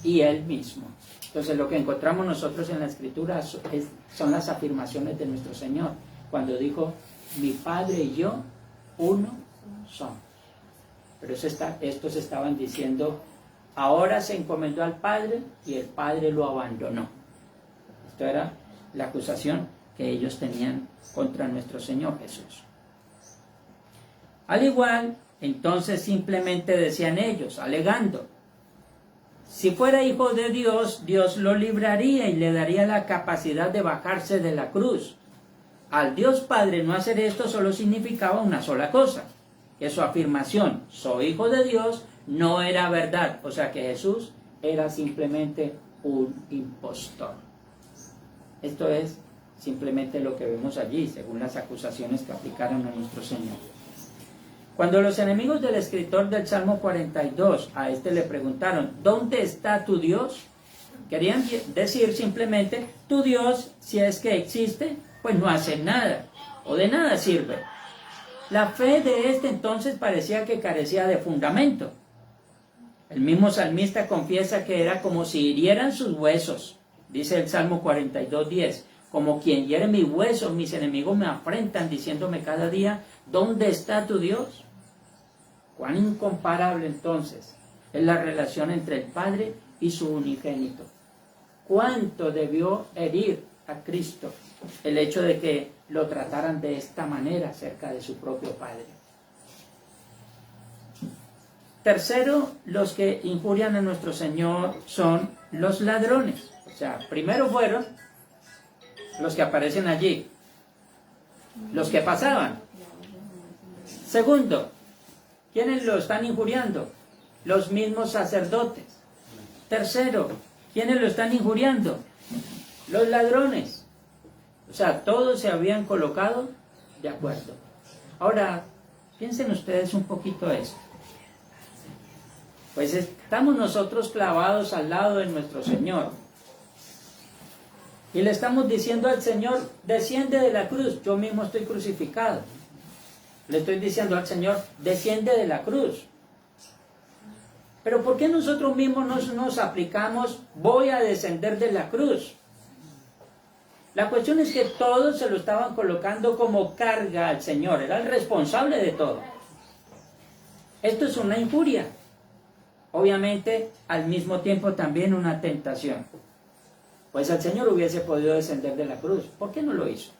y Él mismo. Entonces lo que encontramos nosotros en la Escritura son las afirmaciones de nuestro Señor, cuando dijo, mi Padre y yo, uno somos. Pero estos estaban diciendo, ahora se encomendó al Padre y el Padre lo abandonó. Esto era la acusación que ellos tenían contra nuestro Señor Jesús. Al igual, entonces simplemente decían ellos, alegando, si fuera hijo de Dios, Dios lo libraría y le daría la capacidad de bajarse de la cruz. Al Dios Padre no hacer esto solo significaba una sola cosa, que su afirmación, soy hijo de Dios, no era verdad. O sea que Jesús era simplemente un impostor. Esto es simplemente lo que vemos allí, según las acusaciones que aplicaron a nuestro Señor. Cuando los enemigos del escritor del Salmo 42 a este le preguntaron, ¿dónde está tu Dios? Querían decir simplemente, tu Dios, si es que existe, pues no hace nada, o de nada sirve. La fe de este entonces parecía que carecía de fundamento. El mismo salmista confiesa que era como si hirieran sus huesos. Dice el Salmo 42:10, como quien hiere mis huesos, mis enemigos me afrentan diciéndome cada día, ¿dónde está tu Dios? Cuán incomparable entonces es la relación entre el Padre y su unigénito. Cuánto debió herir a Cristo el hecho de que lo trataran de esta manera cerca de su propio Padre. Tercero, los que injurian a nuestro Señor son los ladrones. O sea, primero fueron los que aparecen allí, los que pasaban. Segundo, ¿quiénes lo están injuriando? Los mismos sacerdotes. Tercero, ¿quiénes lo están injuriando? Los ladrones. O sea, todos se habían colocado de acuerdo. Ahora, piensen ustedes un poquito esto. Pues estamos nosotros clavados al lado de nuestro Señor. Y le estamos diciendo al Señor, desciende de la cruz, yo mismo estoy crucificado. Le estoy diciendo al Señor, desciende de la cruz. Pero ¿por qué nosotros mismos nos aplicamos, voy a descender de la cruz? La cuestión es que todos se lo estaban colocando como carga al Señor, era el responsable de todo. Esto es una injuria. Obviamente, al mismo tiempo también una tentación. Pues el Señor hubiese podido descender de la cruz. ¿Por qué no lo hizo?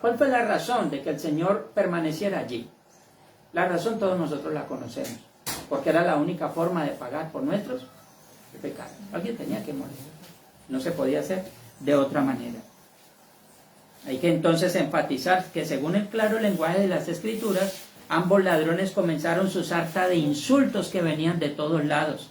¿Cuál fue la razón de que el Señor permaneciera allí? La razón todos nosotros la conocemos. Porque era la única forma de pagar por nuestros pecados. Alguien tenía que morir. No se podía hacer de otra manera. Hay que entonces enfatizar que según el claro lenguaje de las Escrituras, ambos ladrones comenzaron su sarta de insultos que venían de todos lados.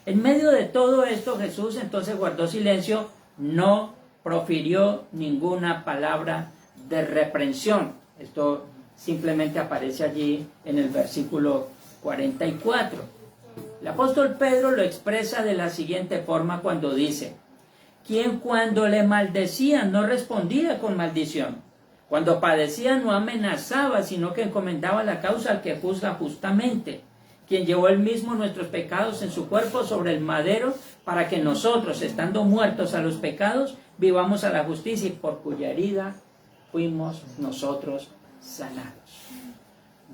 En medio de todo esto, Jesús entonces guardó silencio, no profirió ninguna palabra de reprensión. Esto simplemente aparece allí en el versículo 44. El apóstol Pedro lo expresa de la siguiente forma cuando dice, quien cuando le maldecían no respondía con maldición. Cuando padecía no amenazaba, sino que encomendaba la causa al que juzga justamente, quien llevó él mismo nuestros pecados en su cuerpo sobre el madero, para que nosotros, estando muertos a los pecados, vivamos a la justicia, y por cuya herida fuimos nosotros sanados.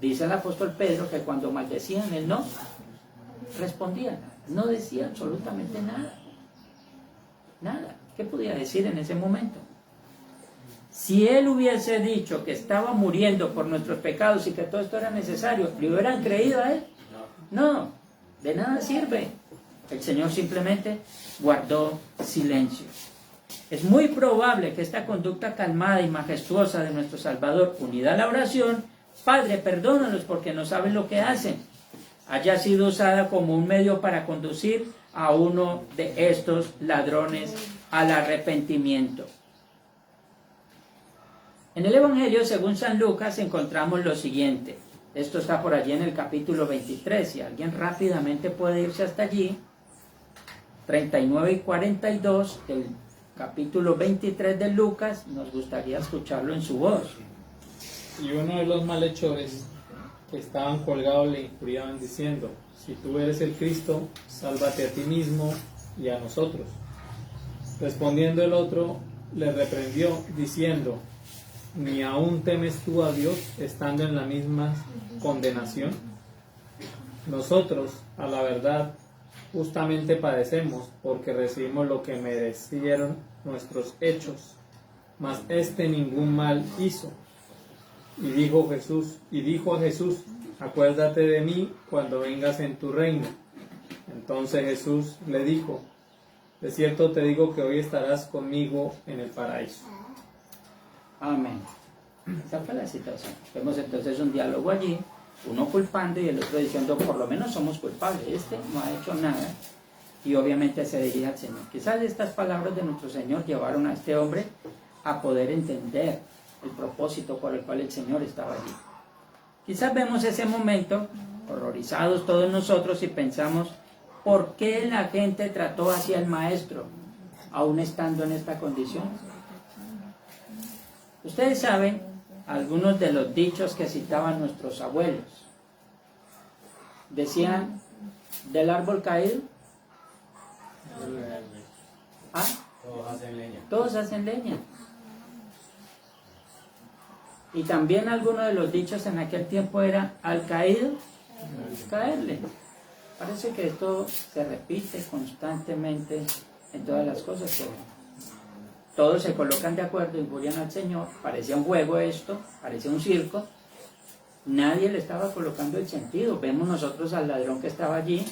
Dice el apóstol Pedro que cuando maldecían, él no respondía nada, no decía absolutamente nada. Nada. ¿Qué podía decir en ese momento? Si él hubiese dicho que estaba muriendo por nuestros pecados y que todo esto era necesario, ¿le hubieran creído a él? No, de nada sirve. El Señor simplemente guardó silencio. Es muy probable que esta conducta calmada y majestuosa de nuestro Salvador, unida a la oración, Padre, perdónalos porque no saben lo que hacen, haya sido usada como un medio para conducir a uno de estos ladrones al arrepentimiento. En el Evangelio, según San Lucas, encontramos lo siguiente. Esto está por allí en el capítulo 23. Si alguien rápidamente puede irse hasta allí, 39 y 42 del capítulo 23 de Lucas, nos gustaría escucharlo en su voz. Y uno de los malhechores que estaban colgados le injuriaban diciendo, si tú eres el Cristo, sálvate a ti mismo y a nosotros. Respondiendo el otro, le reprendió diciendo, ¿ni aún temes tú a Dios estando en la misma condenación? Nosotros, a la verdad, justamente padecemos porque recibimos lo que merecieron nuestros hechos, mas este ningún mal hizo. Y dijo a Jesús, acuérdate de mí cuando vengas en tu reino. Entonces Jesús le dijo, de cierto te digo que hoy estarás conmigo en el paraíso. Amén. Esa fue la situación. Vemos entonces un diálogo allí, uno culpando y el otro diciendo, por lo menos somos culpables, este no ha hecho nada. Y obviamente se dirige al Señor. Quizás estas palabras de nuestro Señor llevaron a este hombre a poder entender el propósito por el cual el Señor estaba allí. Quizás vemos ese momento, horrorizados todos nosotros, y pensamos, ¿por qué la gente trató así al Maestro, aún estando en esta condición? Ustedes saben algunos de los dichos que citaban nuestros abuelos. Decían, del árbol caído, Todos hacen leña. todos hacen leña. Y también alguno de los dichos en aquel tiempo era, al caído, caerle. Parece que esto se repite constantemente en todas las cosas. Que todos se colocan de acuerdo, injurian al Señor. Parecía un juego esto, parecía un circo. Nadie le estaba colocando el sentido. Vemos nosotros al ladrón que estaba allí,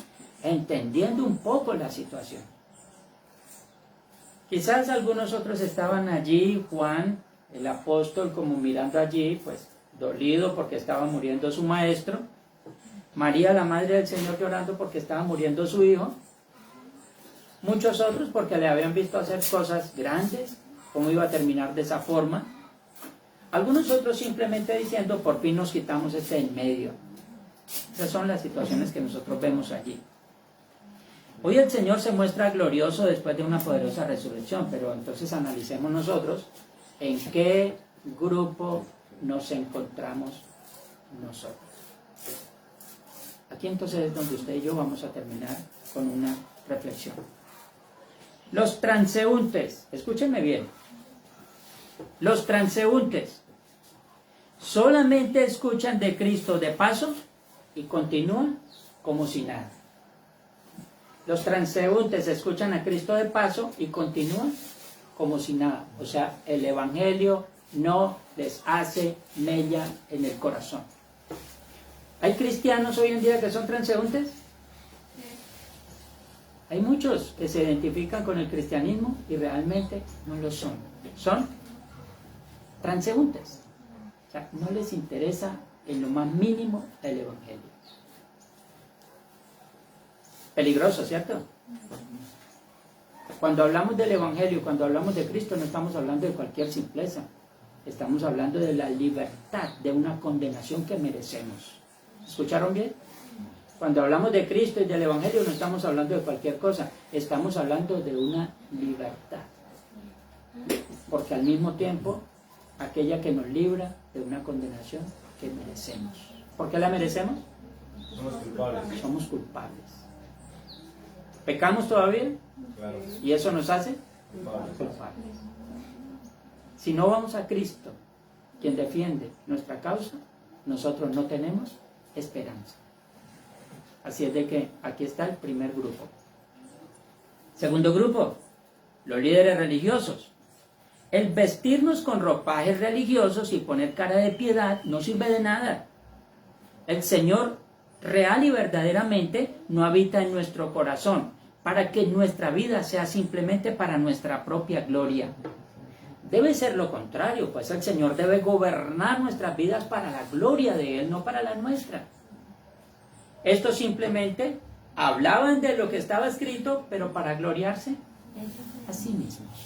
entendiendo un poco la situación. Quizás algunos otros estaban allí, Juan, el apóstol, como mirando allí, pues dolido porque estaba muriendo su maestro. María, la madre del Señor, llorando porque estaba muriendo su hijo. Muchos otros porque le habían visto hacer cosas grandes, cómo iba a terminar de esa forma. Algunos otros simplemente diciendo, por fin nos quitamos este en medio. Esas son las situaciones que nosotros vemos allí. Hoy el Señor se muestra glorioso después de una poderosa resurrección, pero entonces analicemos nosotros en qué grupo nos encontramos nosotros. Aquí entonces es donde usted y yo vamos a terminar con una reflexión. Los transeúntes, escúchenme bien, los transeúntes solamente escuchan de Cristo de paso y continúan como si nada. Los transeúntes escuchan a Cristo de paso y continúan como si nada. O sea, el Evangelio no les hace mella en el corazón. ¿Hay cristianos hoy en día que son transeúntes? Hay muchos que se identifican con el cristianismo y realmente no lo son. Son transeúntes. O sea, no les interesa en lo más mínimo el Evangelio. Peligroso, ¿cierto? Cuando hablamos del Evangelio, cuando hablamos de Cristo, no estamos hablando de cualquier simpleza. Estamos hablando de la libertad, de una condenación que merecemos. ¿Escucharon bien? Cuando hablamos de Cristo y del Evangelio, no estamos hablando de cualquier cosa. Estamos hablando de una libertad. Porque al mismo tiempo, aquella que nos libra de una condenación que merecemos. ¿Por qué la merecemos? Somos culpables. Somos culpables. ¿Pecamos todavía? Claro. ¿Y eso nos hace? Culpables. Culpables. Si no vamos a Cristo, quien defiende nuestra causa, nosotros no tenemos esperanza. Así es de que aquí está el primer grupo. Segundo grupo, los líderes religiosos. El vestirnos con ropajes religiosos y poner cara de piedad no sirve de nada. El Señor real y verdaderamente no habita en nuestro corazón para que nuestra vida sea simplemente para nuestra propia gloria. Debe ser lo contrario, pues el Señor debe gobernar nuestras vidas para la gloria de Él, no para la nuestra. Estos simplemente hablaban de lo que estaba escrito, pero para gloriarse a sí mismos.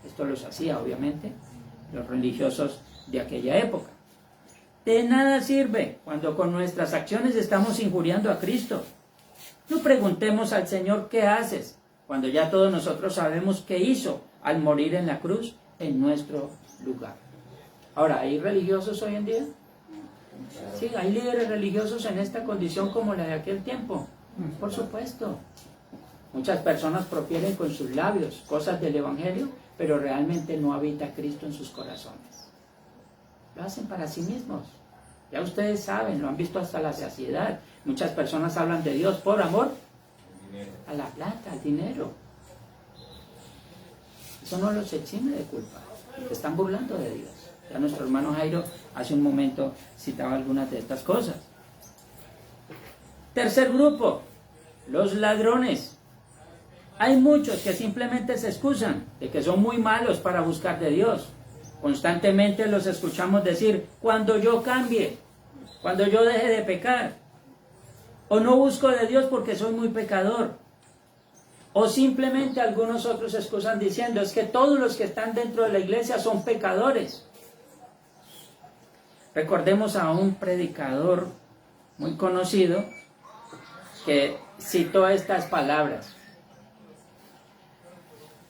Esto los hacía, obviamente, los religiosos de aquella época. De nada sirve cuando con nuestras acciones estamos injuriando a Cristo. No preguntemos al Señor qué haces, cuando ya todos nosotros sabemos qué hizo al morir en la cruz en nuestro lugar. Ahora, ¿hay religiosos hoy en día? Sí, hay líderes religiosos en esta condición como la de aquel tiempo. Por supuesto. Muchas personas profieren con sus labios cosas del Evangelio, pero realmente no habita Cristo en sus corazones. Lo hacen para sí mismos. Ya ustedes saben, lo han visto hasta la saciedad. Muchas personas hablan de Dios por amor a la plata, al dinero. Eso no los exime de culpa. Se están burlando de Dios. Ya nuestro hermano Jairo hace un momento citaba algunas de estas cosas. Tercer grupo, los ladrones. Hay muchos que simplemente se excusan de que son muy malos para buscar de Dios. Constantemente los escuchamos decir, cuando yo cambie, cuando yo deje de pecar, o no busco de Dios porque soy muy pecador. O simplemente algunos otros se excusan diciendo, es que todos los que están dentro de la iglesia son pecadores. Recordemos a un predicador muy conocido que citó estas palabras.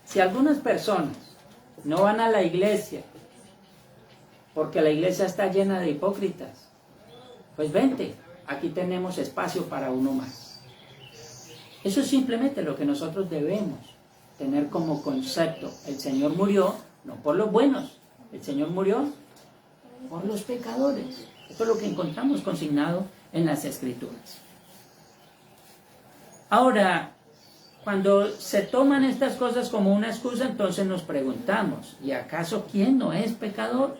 Si algunas personas no van a la iglesia porque la iglesia está llena de hipócritas, pues vente, aquí tenemos espacio para uno más. Eso es simplemente lo que nosotros debemos tener como concepto. El Señor murió no por los buenos, el Señor murió por los pecadores. Esto es lo que encontramos consignado en las Escrituras. Ahora, cuando se toman estas cosas como una excusa, entonces nos preguntamos, ¿y acaso quién no es pecador?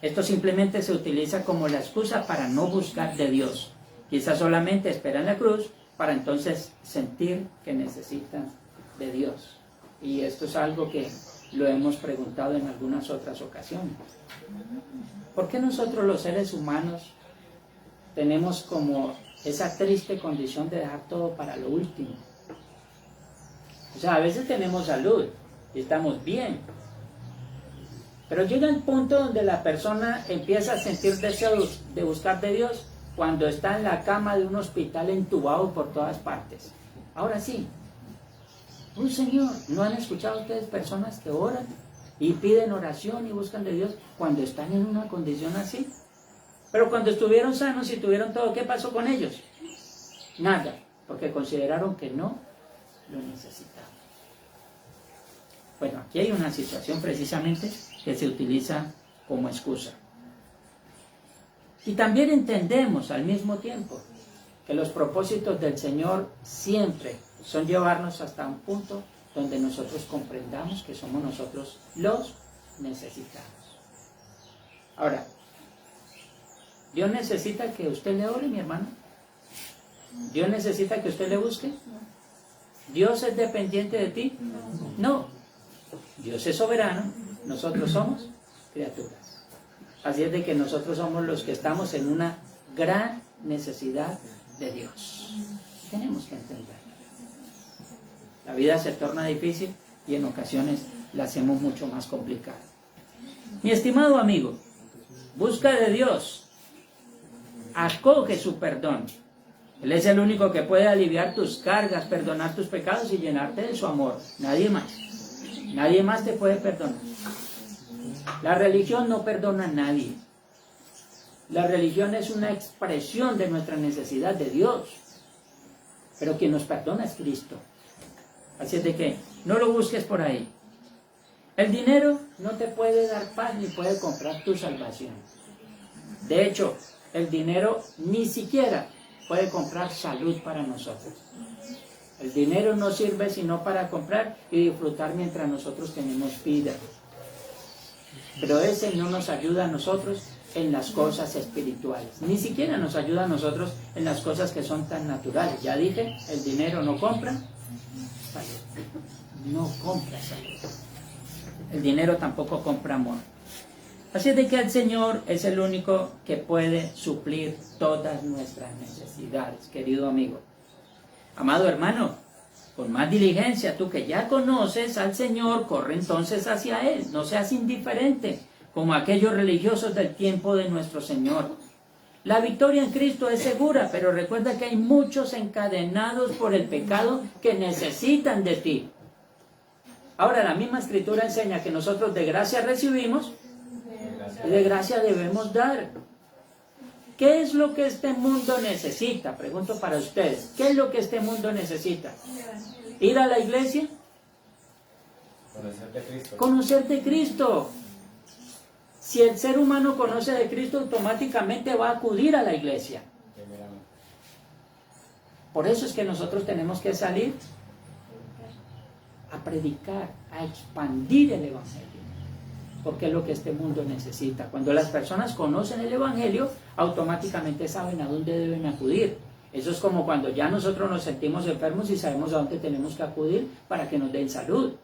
Esto simplemente se utiliza como la excusa para no buscar de Dios. Quizás solamente esperan la cruz para entonces sentir que necesitan de Dios. Y esto es algo que lo hemos preguntado en algunas otras ocasiones. ¿Por qué nosotros los seres humanos tenemos como esa triste condición de dejar todo para lo último? O sea, a veces tenemos salud y estamos bien, pero llega el punto donde la persona empieza a sentir deseos de buscar de Dios cuando está en la cama de un hospital entubado por todas partes. Ahora sí, un Señor, ¿no han escuchado ustedes personas que oran y piden oración y buscan de Dios cuando están en una condición así? Pero cuando estuvieron sanos y tuvieron todo, ¿qué pasó con ellos? Nada, porque consideraron que no lo necesitaban. Bueno, aquí hay una situación precisamente que se utiliza como excusa. Y también entendemos al mismo tiempo que los propósitos del Señor siempre son llevarnos hasta un punto donde nosotros comprendamos que somos nosotros los necesitados. Ahora, ¿Dios necesita que usted le ore, mi hermano? ¿Dios necesita que usted le busque? ¿Dios es dependiente de ti? No. Dios es soberano, nosotros somos criaturas. Así es de que nosotros somos los que estamos en una gran necesidad de Dios. Tenemos que entenderlo. La vida se torna difícil y en ocasiones la hacemos mucho más complicada. Mi estimado amigo, busca de Dios, acoge su perdón. Él es el único que puede aliviar tus cargas, perdonar tus pecados y llenarte de su amor. Nadie más. Nadie más te puede perdonar. La religión no perdona a nadie. La religión es una expresión de nuestra necesidad de Dios. Pero quien nos perdona es Cristo. Así es de que no lo busques por ahí. El dinero no te puede dar paz ni puede comprar tu salvación. De hecho, el dinero ni siquiera puede comprar salud para nosotros. El dinero no sirve sino para comprar y disfrutar mientras nosotros tenemos vida. Pero ese no nos ayuda a nosotros en las cosas espirituales. Ni siquiera nos ayuda a nosotros en las cosas que son tan naturales. Ya dije, el dinero no compra salud. No compra salud. El dinero tampoco compra amor. Así es de que el Señor es el único que puede suplir todas nuestras necesidades, querido amigo. Amado hermano, con más diligencia, tú que ya conoces al Señor, corre entonces hacia Él. No seas indiferente, como aquellos religiosos del tiempo de nuestro Señor. La victoria en Cristo es segura, pero recuerda que hay muchos encadenados por el pecado que necesitan de ti. Ahora, la misma Escritura enseña que nosotros de gracia recibimos y de gracia debemos dar. ¿Qué es lo que este mundo necesita? Pregunto para ustedes. ¿Qué es lo que este mundo necesita? ¿Ir a la iglesia? Conocer de Cristo. Conocer de Cristo. Si el ser humano conoce de Cristo, automáticamente va a acudir a la iglesia. Por eso es que nosotros tenemos que salir a predicar, a expandir el Evangelio. Porque es lo que este mundo necesita. Cuando las personas conocen el Evangelio, automáticamente saben a dónde deben acudir. Eso es como cuando ya nosotros nos sentimos enfermos y sabemos a dónde tenemos que acudir para que nos den salud.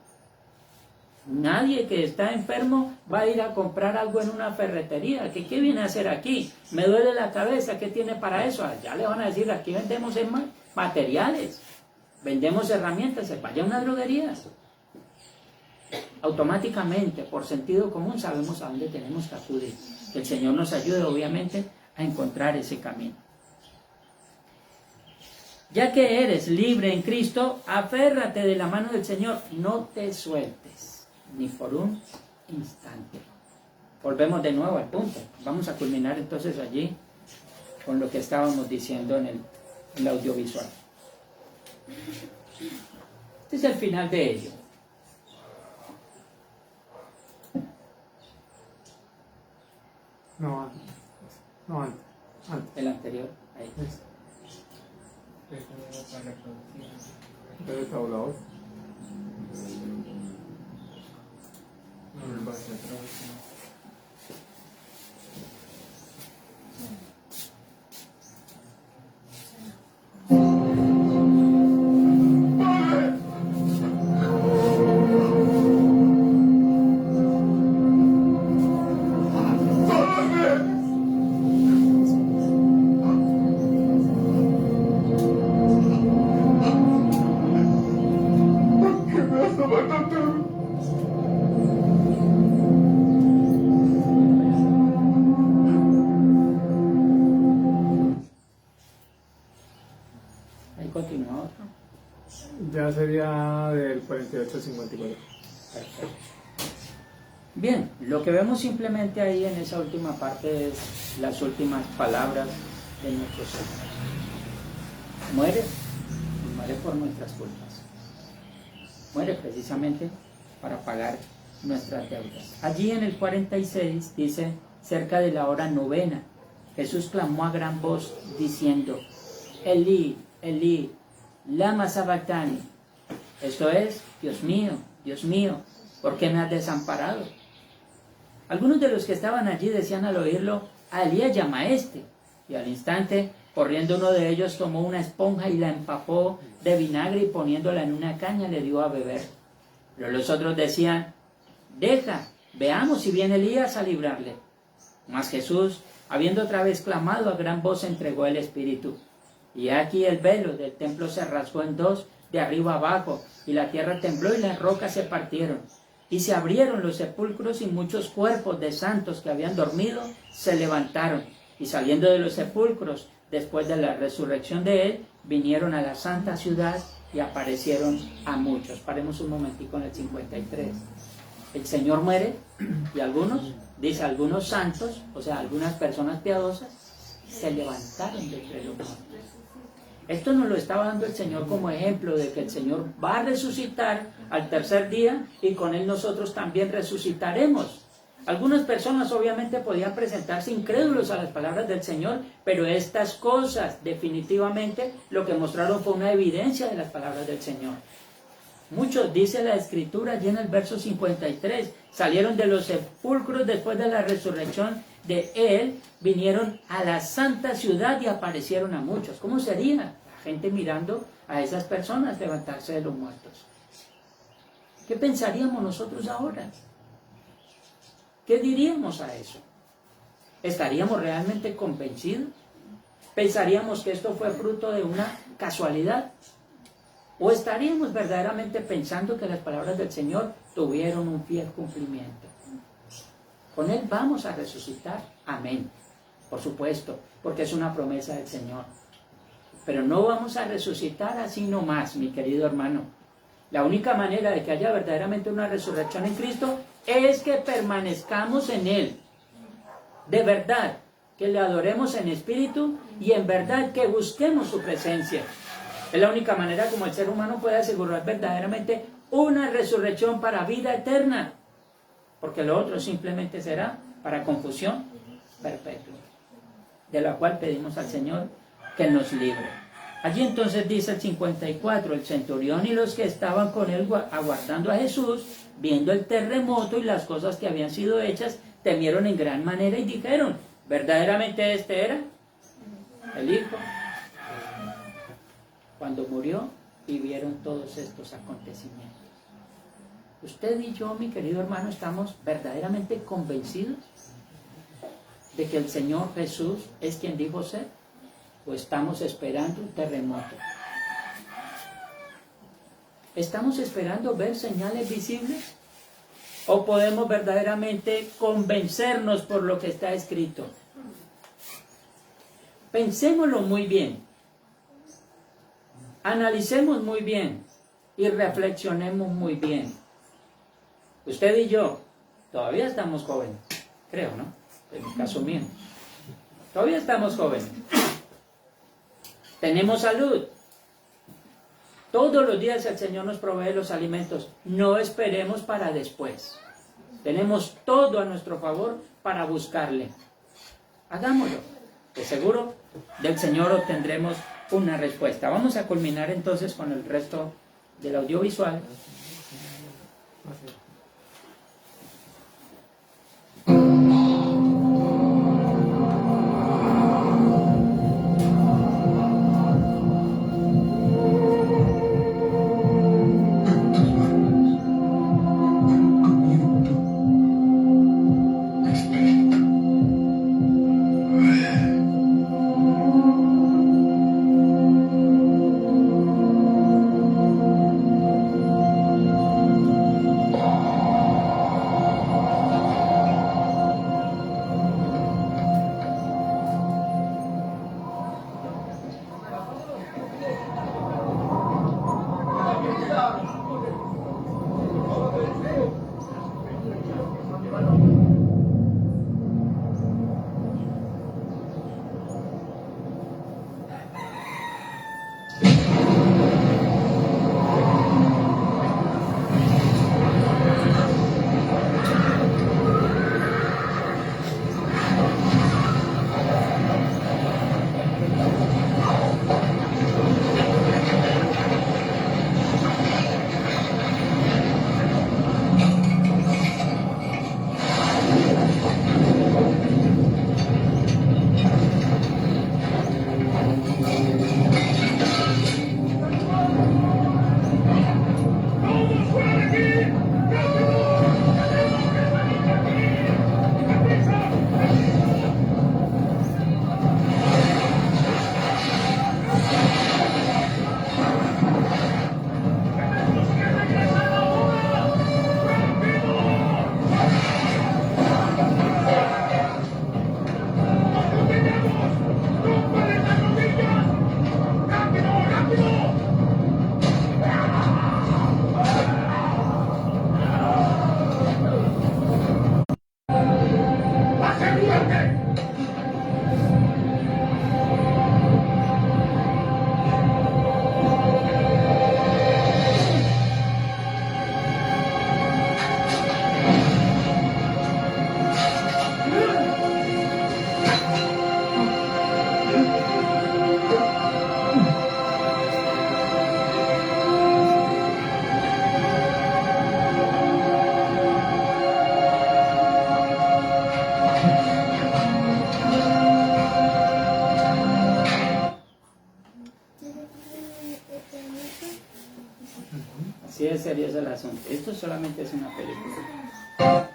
Nadie que está enfermo va a ir a comprar algo en una ferretería. ¿Qué viene a hacer aquí? Me duele la cabeza, ¿qué tiene para eso? Ya le van a decir, aquí vendemos materiales, vendemos herramientas, vaya a una droguería. Automáticamente, por sentido común, sabemos a dónde tenemos que acudir. Que el Señor nos ayude, obviamente, a encontrar ese camino. Ya que eres libre en Cristo, aférrate de la mano del Señor. No te sueltes, ni por un instante. Volvemos de nuevo al punto. Vamos a culminar entonces allí con lo que estábamos diciendo en el audiovisual. Este es el final de ello. No, antes. El anterior. Ahí. Entonces, tabulador. Ahí continúa otro. Ya sería del 48 al 54. Perfecto. Bien, lo que vemos simplemente ahí en esa última parte es las últimas palabras de nuestro Señor. Muere, y muere por nuestras culpas. Muere precisamente para pagar nuestras deudas. Allí en el 46 dice, cerca de la hora novena, Jesús clamó a gran voz diciendo, Elí, Elí, lama sabactani. Esto es, Dios mío, ¿por qué me has desamparado? Algunos de los que estaban allí decían al oírlo, a Elías llama a este. Y al instante, corriendo uno de ellos, tomó una esponja y la empapó de vinagre y poniéndola en una caña le dio a beber. Pero los otros decían, deja, veamos si viene Elías a librarle. Mas Jesús, habiendo otra vez clamado a gran voz, entregó el Espíritu. Y aquí el velo del templo se rasgó en dos, de arriba abajo, y la tierra tembló y las rocas se partieron. Y se abrieron los sepulcros y muchos cuerpos de santos que habían dormido se levantaron. Y saliendo de los sepulcros, después de la resurrección de él, vinieron a la santa ciudad y aparecieron a muchos. Paremos un momentico en el 53. El Señor muere y algunos, dice algunos santos, o sea, algunas personas piadosas, se levantaron de entre los muertos. Esto nos lo estaba dando el Señor como ejemplo de que el Señor va a resucitar al tercer día y con Él nosotros también resucitaremos. Algunas personas obviamente podían presentarse incrédulos a las palabras del Señor, pero estas cosas definitivamente lo que mostraron fue una evidencia de las palabras del Señor. Muchos, dice la Escritura allí en el verso 53, salieron de los sepulcros después de la resurrección de Él, vinieron a la santa ciudad y aparecieron a muchos. ¿Cómo sería la gente mirando a esas personas levantarse de los muertos? ¿Qué pensaríamos nosotros ahora? ¿Qué diríamos a eso? ¿Estaríamos realmente convencidos? ¿Pensaríamos que esto fue fruto de una casualidad? ¿O estaríamos verdaderamente pensando que las palabras del Señor tuvieron un fiel cumplimiento? Con Él vamos a resucitar. Amén. Por supuesto, porque es una promesa del Señor. Pero no vamos a resucitar así nomás, mi querido hermano. La única manera de que haya verdaderamente una resurrección en Cristo es que permanezcamos en Él. De verdad, que le adoremos en espíritu y en verdad que busquemos su presencia. Es la única manera como el ser humano puede asegurar verdaderamente una resurrección para vida eterna. Porque lo otro simplemente será para confusión perpetua, de la cual pedimos al Señor que nos libre. Allí entonces dice el 54, el centurión y los que estaban con él aguardando a Jesús, viendo el terremoto y las cosas que habían sido hechas, temieron en gran manera y dijeron, ¿verdaderamente este era el Hijo? Cuando murió, vivieron todos estos acontecimientos. Usted y yo, mi querido hermano, ¿estamos verdaderamente convencidos de que el Señor Jesús es quien dijo ser? ¿O estamos esperando un terremoto? ¿Estamos esperando ver señales visibles? ¿O podemos verdaderamente convencernos por lo que está escrito? Pensémoslo muy bien. Analicemos muy bien y reflexionemos muy bien. Usted y yo todavía estamos jóvenes, creo, ¿no? En el caso mío. Todavía estamos jóvenes. Tenemos salud. Todos los días el Señor nos provee los alimentos. No esperemos para después. Tenemos todo a nuestro favor para buscarle. Hagámoslo. De seguro del Señor obtendremos una respuesta. Vamos a culminar entonces con el resto del audiovisual. Así de serio es el asunto. Esto solamente es una película.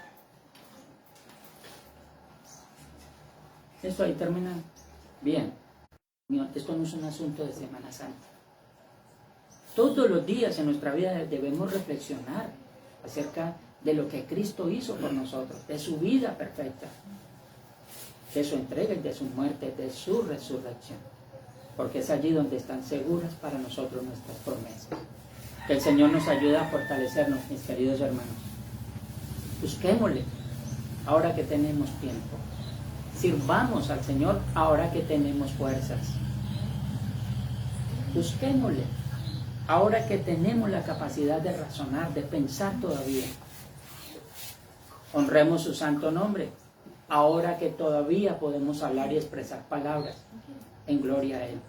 Esto ahí termina. Bien. Esto no es un asunto de Semana Santa. Todos los días en nuestra vida debemos reflexionar acerca de lo que Cristo hizo por nosotros, de su vida perfecta, de su entrega y de su muerte, de su resurrección. Porque es allí donde están seguras para nosotros nuestras promesas. Que el Señor nos ayude a fortalecernos, mis queridos hermanos. Busquémosle ahora que tenemos tiempo. Sirvamos al Señor ahora que tenemos fuerzas. Busquémosle ahora que tenemos la capacidad de razonar, de pensar todavía. Honremos su santo nombre ahora que todavía podemos hablar y expresar palabras en gloria a Él.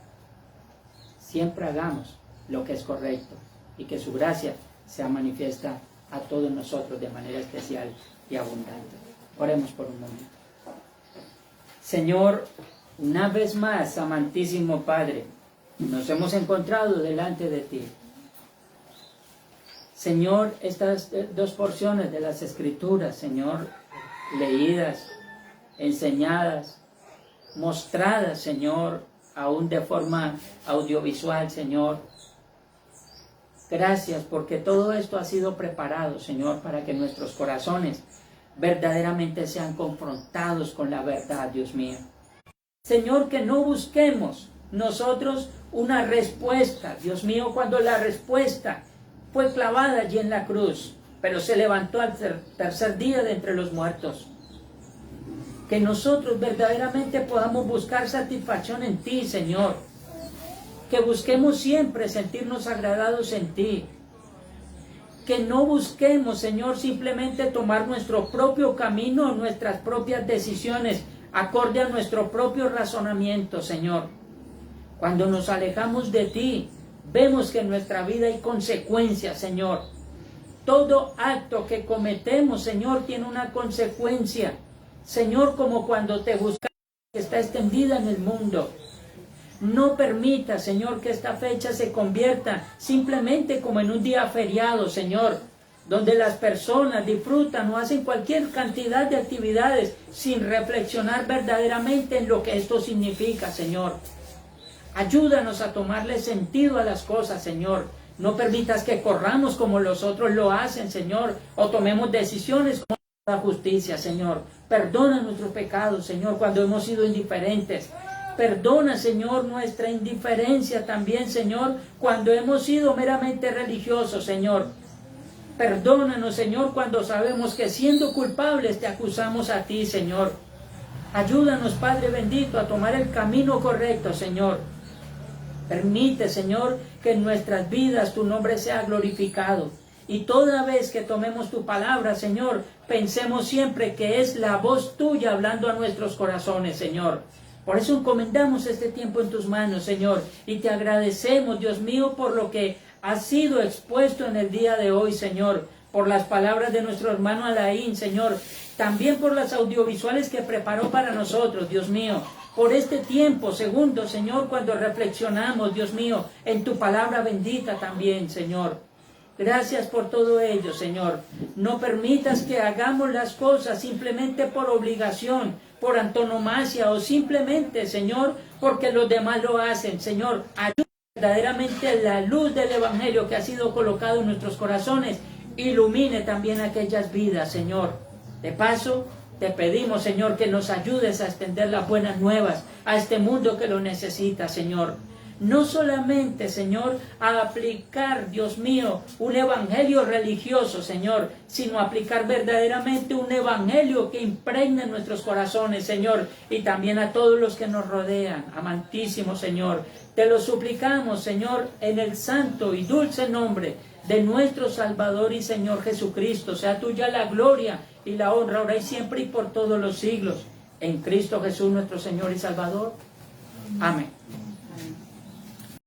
Siempre hagamos lo que es correcto y que su gracia sea manifiesta a todos nosotros de manera especial y abundante. Oremos por un momento. Señor, una vez más, amantísimo Padre, nos hemos encontrado delante de ti. Señor, estas dos porciones de las Escrituras, Señor, leídas, enseñadas, mostradas, Señor, aún de forma audiovisual, Señor. Gracias porque todo esto ha sido preparado, Señor, para que nuestros corazones verdaderamente sean confrontados con la verdad, Dios mío. Señor, que no busquemos nosotros una respuesta, Dios mío, cuando la respuesta fue clavada allí en la cruz, pero se levantó al tercer día de entre los muertos. Que nosotros verdaderamente podamos buscar satisfacción en ti, Señor. Que busquemos siempre sentirnos agradados en ti. Que no busquemos, Señor, simplemente tomar nuestro propio camino, nuestras propias decisiones, acorde a nuestro propio razonamiento, Señor. Cuando nos alejamos de ti, vemos que en nuestra vida hay consecuencias, Señor. Todo acto que cometemos, Señor, tiene una consecuencia. Señor, como cuando te buscamos, que está extendida en el mundo. No permita, Señor, que esta fecha se convierta simplemente como en un día feriado, Señor, donde las personas disfrutan o hacen cualquier cantidad de actividades sin reflexionar verdaderamente en lo que esto significa, Señor. Ayúdanos a tomarle sentido a las cosas, Señor. No permitas que corramos como los otros lo hacen, Señor, o tomemos decisiones como la justicia, Señor. Perdona nuestros pecados, Señor, cuando hemos sido indiferentes. Perdona, Señor, nuestra indiferencia también, Señor, cuando hemos sido meramente religiosos, Señor. Perdónanos, Señor, cuando sabemos que siendo culpables te acusamos a ti, Señor. Ayúdanos, Padre bendito, a tomar el camino correcto, Señor. Permite, Señor, que en nuestras vidas tu nombre sea glorificado. Y toda vez que tomemos tu palabra, Señor, pensemos siempre que es la voz tuya hablando a nuestros corazones, Señor. Por eso encomendamos este tiempo en tus manos, Señor, y te agradecemos, Dios mío, por lo que ha sido expuesto en el día de hoy, Señor, por las palabras de nuestro hermano Alain, Señor, también por las audiovisuales que preparó para nosotros, Dios mío, por este tiempo, segundo, Señor, cuando reflexionamos, Dios mío, en tu palabra bendita también, Señor. Gracias por todo ello, Señor. No permitas que hagamos las cosas simplemente por obligación, por antonomasia o simplemente, Señor, porque los demás lo hacen. Señor, ayuda verdaderamente la luz del Evangelio que ha sido colocado en nuestros corazones. Ilumine también aquellas vidas, Señor. De paso, te pedimos, Señor, que nos ayudes a extender las buenas nuevas a este mundo que lo necesita, Señor. No solamente, Señor, a aplicar, Dios mío, un evangelio religioso, Señor, sino aplicar verdaderamente un evangelio que impregne nuestros corazones, Señor, y también a todos los que nos rodean. Amantísimo Señor, te lo suplicamos, Señor, en el santo y dulce nombre de nuestro Salvador y Señor Jesucristo. Sea tuya la gloria y la honra, ahora y siempre y por todos los siglos. En Cristo Jesús, nuestro Señor y Salvador. Amén.